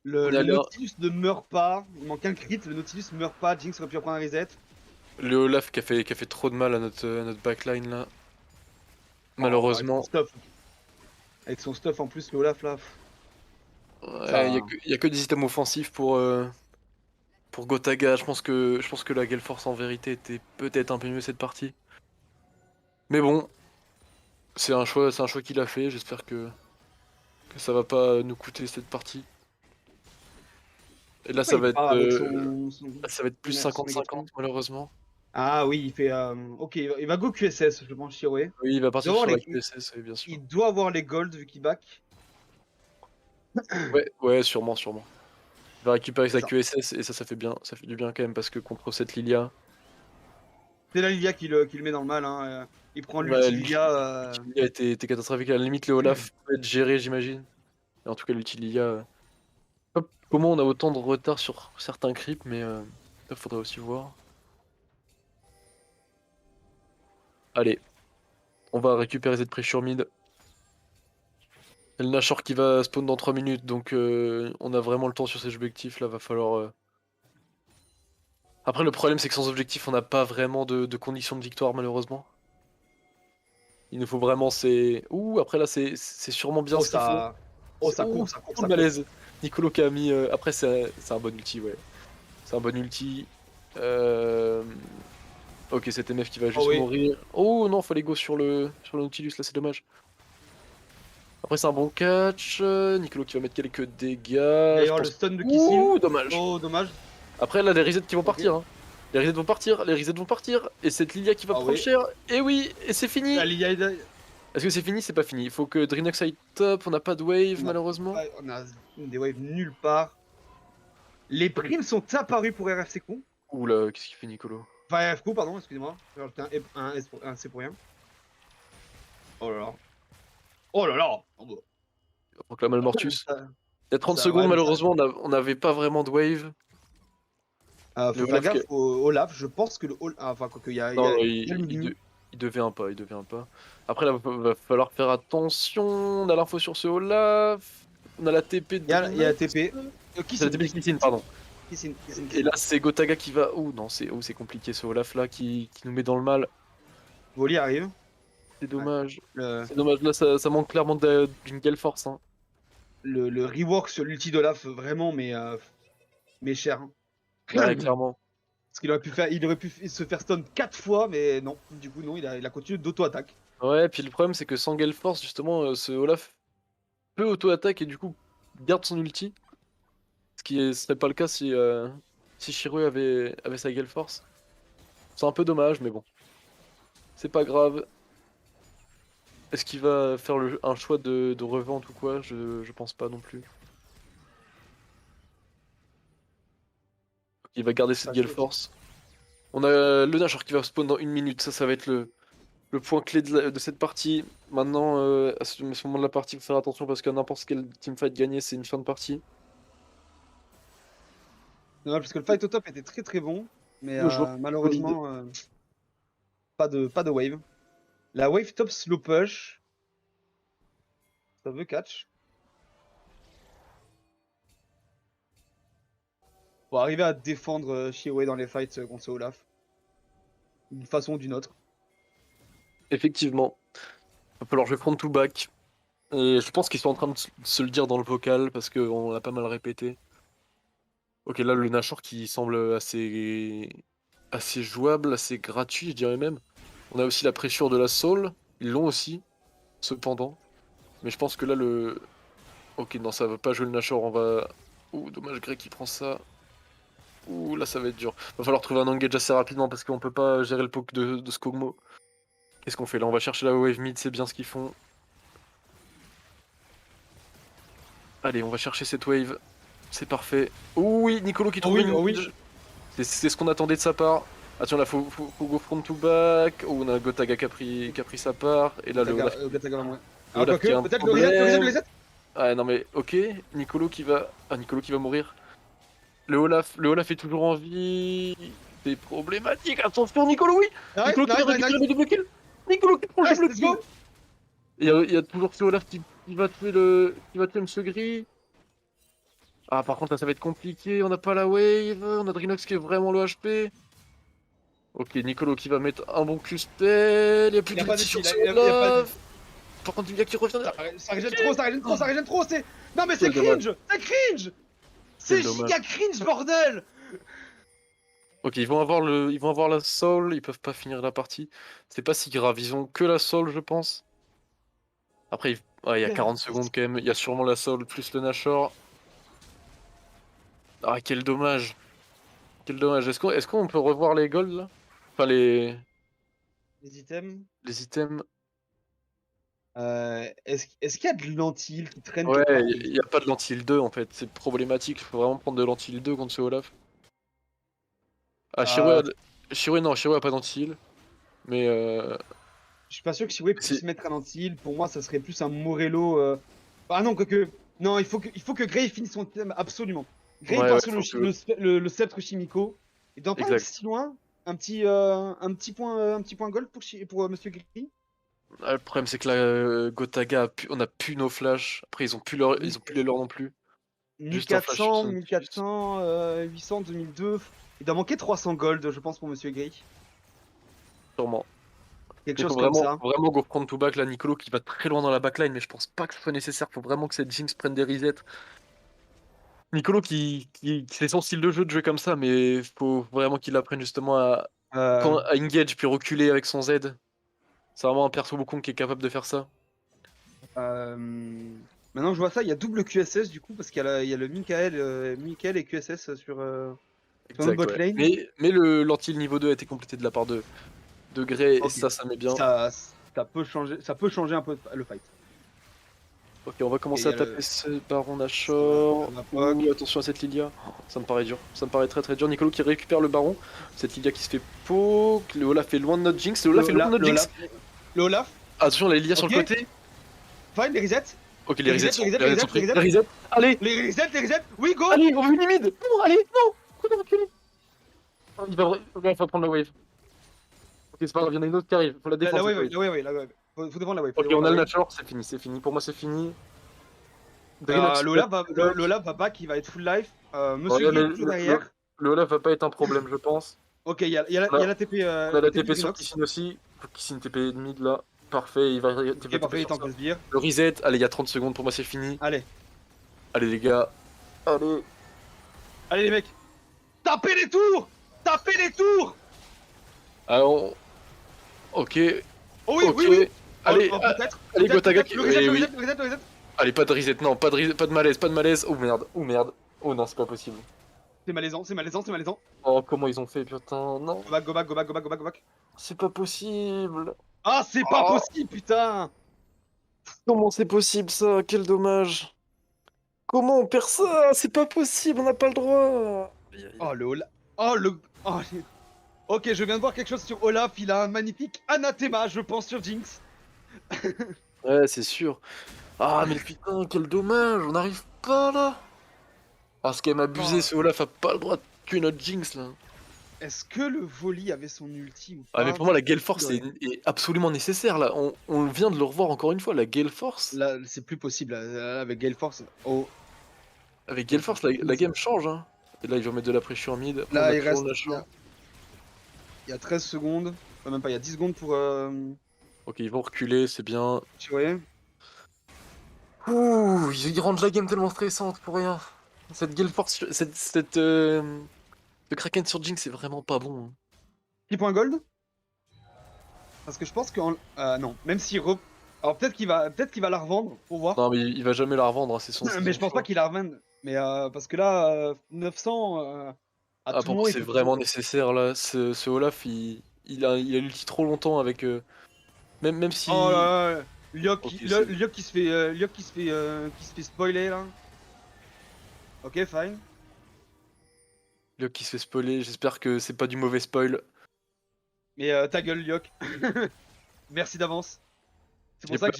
Le Nautilus ne meurt pas, il manque un crit, le Nautilus ne meurt pas, Jinx aurait pu reprendre un reset. Le Olaf qui a fait trop de mal à notre backline là. Malheureusement. Avec son stuff en plus, le Olaf là. Ouais, y a que des items offensifs pour Gotaga. Je pense que la Gale Force en vérité était peut-être un peu mieux cette partie. Mais bon, c'est un choix qu'il a fait. J'espère que ça va pas nous coûter cette partie. Et là, ça va être plus 50-50 malheureusement. Ah oui, il fait. Ok, il va go QSS, je pense, Chiroé. Oui, il va partir sur la QSS, oui, bien sûr. Il doit avoir les golds vu qu'il back. Ouais, sûrement. Il va récupérer sa ça. QSS et ça fait bien, ça fait du bien quand même parce que contre cette Lilia. C'est la Lilia qui le met dans le mal. Hein. Il prend l'ulti Lilia. Lilia était catastrophique. À la limite, le Olaf peut être géré, j'imagine. Et en tout cas, l'ulti Lilia. Comment on a autant de retard sur certains creeps, mais ça faudrait aussi voir. Allez, on va récupérer cette pressure mid. Et le Nashor qui va spawn dans 3 minutes, donc on a vraiment le temps sur ces objectifs là, va falloir... Après le problème c'est que sans objectif on n'a pas vraiment de conditions de victoire malheureusement. Il nous faut vraiment ces... Ouh, après là c'est sûrement bien ce qu'il faut. Ça court. Malaise. Nicolo qui a mis... Après c'est un bon ulti, ouais. C'est un bon ulti. Ok, c'est TMF qui va juste mourir. Oh non, fallait go sur le Nautilus, là c'est dommage. Après c'est un bon catch. Nicolo qui va mettre quelques dégâts. D'ailleurs le stun de Kissin. Ouh, dommage. Oh, dommage. Après là les resets qui vont partir. Hein. Les resets vont partir. Et cette Lilia qui va prendre cher. Et oui, et c'est fini. Est-ce que c'est fini? C'est pas fini. Il faut que Drinox aille top. On n'a pas de wave malheureusement. On a des waves nulle part. Les primes sont apparus pour RFC Con. Oula, qu'est-ce qu'il fait Nicolo? Enfin, FCO, pardon, excusez-moi. J'ai rajouté un C pour rien. Oh là là. Oh là là. Il va proclamer le Mortus. Il y a 30 secondes, malheureusement, on n'avait pas vraiment de wave. Faut faire gaffe au Olaf. Je pense que le Olaf. Enfin, quoi qu'il y a. Non, il devait un pas. Après, là, va falloir faire attention. On a l'info sur ce Olaf. On a la TP de. Il y a la TP. C'est la TP de Kissin, pardon. Et là, c'est Gotaga qui va. Ouh, non, c'est compliqué ce Olaf là qui nous met dans le mal. Voli arrive. C'est dommage. C'est dommage, là, ça manque clairement d'une Gale Force. Hein. Le rework sur l'ulti d'Olaf, vraiment, mais cher. Hein. Ouais, clairement. Parce qu'il aurait pu se faire stun 4 fois, mais non. Du coup, non, il a continué d'auto-attaque. Ouais, puis le problème, c'est que sans Gale Force, justement, ce Olaf peut auto-attaque et du coup garde son ulti. Ce qui serait pas le cas si Shirue avait sa Gale Force. C'est un peu dommage, mais bon. C'est pas grave. Est-ce qu'il va faire un choix de revente ou quoi? Je pense pas non plus. Il va garder cette Gale Force. On a le Nashor qui va spawn dans 1 minute. Ça va être le point clé de cette partie. Maintenant, à ce moment de la partie, il faut faire attention parce que n'importe quel teamfight gagné, c'est une fin de partie. Non, parce que le fight au top était très très bon, mais malheureusement, pas de wave. La wave top slow push. Ça veut catch. Pour arriver à défendre Shirue dans les fights contre Olaf. D'une façon ou d'une autre. Effectivement. Il va falloir jouer front to back. Et je pense qu'ils sont en train de se le dire dans le vocal parce qu'on l'a pas mal répété. Ok, là le Nashor qui semble assez jouable, assez gratuit, je dirais même. On a aussi la pressure de la Soul. Ils l'ont aussi, cependant. Mais je pense que là le... Ok, non, ça va pas jouer le Nashor, on va... Ouh, dommage, Greg qui prend ça. Ouh, là ça va être dur. Va falloir trouver un engage assez rapidement parce qu'on peut pas gérer le poke de Skogmo. Qu'est-ce qu'on fait là? On va chercher la wave mid, c'est bien ce qu'ils font. Allez, on va chercher cette wave. C'est parfait. Oh oui, Nicolo qui trouve une... C'est ce qu'on attendait de sa part. Attention là, faut go front to back. Oh, on a Gotaga qui a pris sa part. Et là, le Olaf qui a un problème. Ah non mais ok, Nicolo qui va mourir. Le Olaf est toujours en vie. C'est problématique. Attention, Nicolo, oui. Nicolo qui va récupérer le double kill. Nicolo qui prend le double kill. Il y a toujours ce Olaf qui va tuer Monsieur Gris. Ah par contre là ça va être compliqué, on n'a pas la wave, on a Drinox qui est vraiment le HP. Ok, Nicolo qui va mettre un bon Q-spell, il n'y a plus de sur ce Olaf. Par contre, Divya qui revient. Ça régène trop, ça régène trop, ça régène trop, c'est... Non mais c'est Quel dommage. cringe. C'est cringe. C'est Quel dommage. giga cringe, bordel. Ok, ils vont avoir la soul, ils peuvent pas finir la partie. C'est pas si grave, ils ont que la soul, je pense. Après, ouais, il y a 40 secondes quand même, il y a sûrement la soul plus le Nashor. Ah, quel dommage. Quel dommage. Est-ce qu'on peut revoir les golds là? Enfin, les Les items. Est-ce qu'il y a de l'antil qui traîne Ouais, quelque part? il y a pas de lentil 2 en fait, c'est problématique. Il faut vraiment prendre de lentil 2 contre ce Olaf. Ah, Shirue, non, Shirue a pas d'antil. Mais Je suis pas sûr que Shirue puisse mettre un anti-heal. Pour moi, ça serait plus un Morello. Ah non, quoique. Non, il faut que Grey finisse son thème absolument. Grey Ouais, passe ouais, le sceptre chimico. Il doit pas Exact. être si loin. Un petit point gold pour Monsieur Gris. Le problème c'est que là, Gotaga, on a plus nos flashs. Après, ils ont plus les leurs non plus. Juste un flash sur 1400, son 1400, 800, 2002. Il doit manquer 300 gold, je pense, pour Monsieur Gris. sûrement. Quelque Il chose faut comme ça. vraiment go prendre to back là, Nicolo qui va très loin dans la backline, mais je pense pas que ce soit nécessaire. Faut vraiment que cette Jinx prenne des resets. Nicolo qui c'est son style de jouer comme ça, mais faut vraiment qu'il apprenne justement à engage puis reculer avec son Z. C'est vraiment un perso Wukong qui est capable de faire ça. Maintenant que je vois ça, il y a double QSS du coup, parce qu'il y a le Michael et QSS sur notre bot lane. Mais le lentil niveau 2 a été complété de la part de Grey, Ok. et ça met bien. Ça peut changer un peu le fight. Ok, on va commencer Et à taper ce Baron Nashor. Ouh, Attention à cette Lilia. Ça me paraît dur. Ça me paraît très très dur. Nicolo qui récupère le Baron. Cette Lilia qui se fait poke. Le Olaf est loin de notre Jinx. Le Olaf est loin de notre Jinx. Le Olaf. Attention, la Lilia sur le côté. Fine, les resets. Ok, les resets sont pris. Les Les resets. Allez, Les resets. Oui, go. allez, on veut une mid. Non, allez, non. Pourquoi on a reculé? Il va prendre la wave. Ok, c'est pas grave, il y en a une autre qui arrive. Faut la défendre. La wave. Faut défendre la wave. Ok, on a le Nashor. C'est fini. Pour moi, c'est fini. Le Olaf va back, il va être full life. Monsieur Gris tout derrière. Le Olaf va pas être un problème, je pense. Ok, il y a la TP. On a la TP sur Kissine aussi. Faut que Kissine TP mid là. Parfait, il va Ok, parfait, il est en sur ça. place beer. Le reset, allez, il y a 30 secondes, pour moi c'est fini. Allez. Allez les gars. Allez les mecs. Tapez les tours. Alors. Ok. Oh oui, ok. oui. Allez, peut-être. allez Gotaga qui. Le reset. Allez, pas de reset, non, pas de malaise. Oh merde. Oh non, c'est pas possible. C'est malaisant. Oh, comment ils ont fait, putain, non. Go back. C'est pas possible. Ah, c'est pas possible, putain. Comment c'est possible ça? Quel dommage. Comment on perd ça? C'est pas possible, on n'a pas le droit. Oh, le Olaf. Ok, je viens de voir quelque chose sur Olaf. Il a un magnifique anathema, je pense, sur Jinx. Ouais, c'est sûr. Ah, mais putain, quel dommage, on n'arrive pas là. Ah, c'est quand même abusé, ce Olaf a pas le droit de tuer notre Jinx là. Est-ce que le Voli avait son ulti ou pas? Ah, mais pour moi, la Gale Force est absolument nécessaire là. On vient de le revoir encore une fois, la Gale Force. Là, c'est plus possible. Là, avec Gale Force. Oh. Avec Gale Force, la game change. Hein. Et là, ils vont mettre de la pression en mid. Après, Là, on a il toujours reste. le Nashor. Il y a 13 secondes. Enfin, même pas, il y a 10 secondes pour. Ok, ils vont reculer, c'est bien. Tu vois? Ouh, ils rendent la game tellement stressante pour rien. Cette Gale Force, le Kraken sur Jinx, c'est vraiment pas bon. Hein. 10 points gold. Parce que je pense qu'en. non, même s'il Alors peut-être qu'il va la revendre pour voir. Non, mais il va jamais la revendre, hein, c'est son. Mais je pense pas qu'il la revende. Mais parce que là, 900. À tout pour moment, moi, il c'est faut vraiment nécessaire là. Ce Olaf, il a l'ulti trop longtemps avec. Même si. Oh là là. Lyok Ok, qui se fait spoiler là. Ok, fine. Lyok qui se fait spoiler, j'espère que c'est pas du mauvais spoil. Mais ta gueule, Lyok. Merci d'avance. C'est pour ça que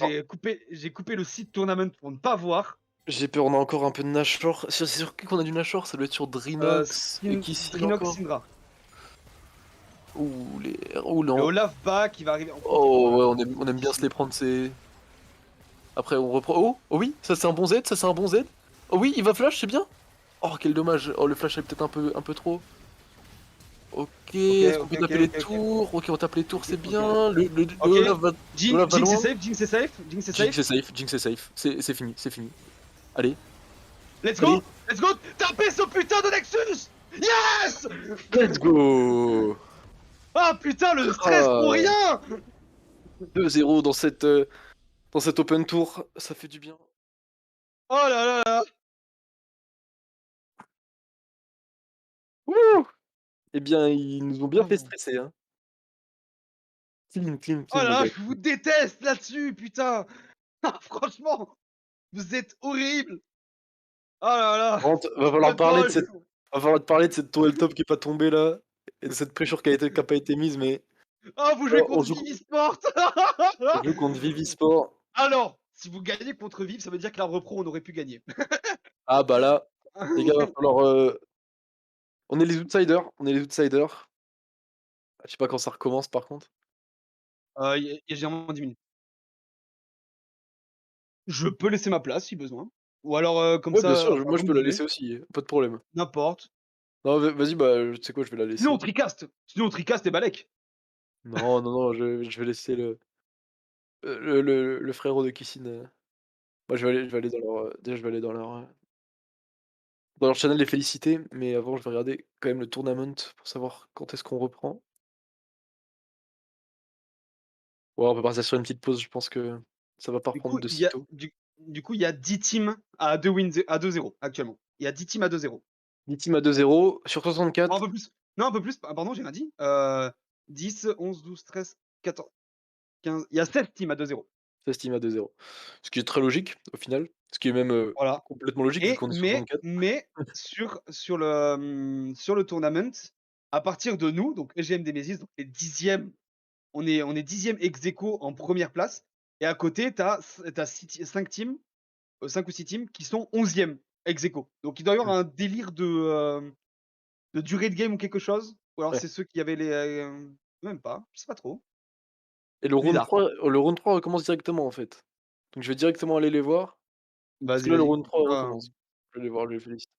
j'ai coupé le site tournament pour ne pas voir. J'ai peur, on a encore un peu de Nashor. C'est sur qui qu'on a du Nashor? Ça doit être sur Drinox. Et qui Drinox Syndra. Ouh, non. Le Olaf Bas qui va arriver. Oh, ouais, on aime bien se les prendre, c'est. Après, on reprend. Oh oui, ça c'est un bon Z, Oh oui, il va flash, c'est bien. Oh, quel dommage. Oh, le flash est peut-être un peu trop. Ok, Ok, est-ce qu'on ok, peut ok, taper les ok, ok. tours? Ok, on tape les tours, Ok, c'est ok. bien. Le Ok. Olaf va, Olaf va Jinx est loin. safe, Jinx est safe, Jinx est Jinx safe. est safe, Jinx est safe. C'est fini, c'est fini. Allez, Let's allez, go! Let's go! Tapez ce putain de Nexus! Yes! let's go! Ah putain, le stress pour Ah, rien! 2-0 dans cette open tour, ça fait du bien. Oh là là là! Wouh! Eh bien, ils nous ont bien fait Oh stresser, hein. Clean, clean, là clean, les là, gars. je vous déteste là-dessus, putain! Ah, franchement, vous êtes horrible! Oh là là! Par contre, Troll troll! va falloir te parler de cette tour top qui est pas tombée là, et de cette pressure qui a pas été mise, mais Ah, vous jouez oh, contre Vivisport! on joue contre Vivisport. Alors, si vous gagnez contre Viv, ça veut dire que l'Arbre Pro, on aurait pu gagner. Ah bah là, les gars, va falloir. On est les outsiders, on est les outsiders. Je sais pas quand ça recommence par contre. Il y a généralement 10 minutes. Je peux laisser ma place si besoin. Ou alors, comme Ouais, bien ça, sûr, enfin, moi je vous me peux la disiez, laisser aussi, pas de problème. n'importe. Non, vas-y, bah, tu sais quoi, je vais la Sinon on laisser. tricaste, et Balek. Non, non, non, je vais laisser le frérot de Kissine. Moi, je vais aller dans leur. Déjà, je vais aller dans leur channel les féliciter, mais avant, je vais regarder quand même le tournament pour savoir quand est-ce qu'on reprend. Ouais, on peut partir sur une petite pause, je pense que ça va pas Du reprendre coup, de il y a sitôt. du coup, il y a 10 teams à 2 wins à 2-0 actuellement. Il y a 10 teams à 2-0. 10 teams à 2-0 sur Oh, un 64, peu plus. Non, un peu plus, pardon, j'ai rien dit. 10, 11, 12, 13, 14, 15. Il y a 7 teams à 2-0. 16 teams à 2-0. Ce qui est très logique au final, ce qui est même Voilà. complètement logique vu Et qu'on est sur 64. mais sur le tournament, à partir de nous, donc EGM Nemesis, donc les 10e, on est 10e ex aequo en première place. Et à côté, tu as 5 teams, 5 ou 6 teams qui sont 11e ex aequo. Donc il doit y avoir un délire de durée de game ou quelque chose. Ou alors Ouais. c'est ceux qui avaient les. Même pas, je sais pas trop. Et Bizarre. le round 3 recommence directement en fait. Donc je vais directement aller les voir. Parce que Vas-y, là, le vas-y. round 3 Heu, recommence. Je vais les voir, je les félicite.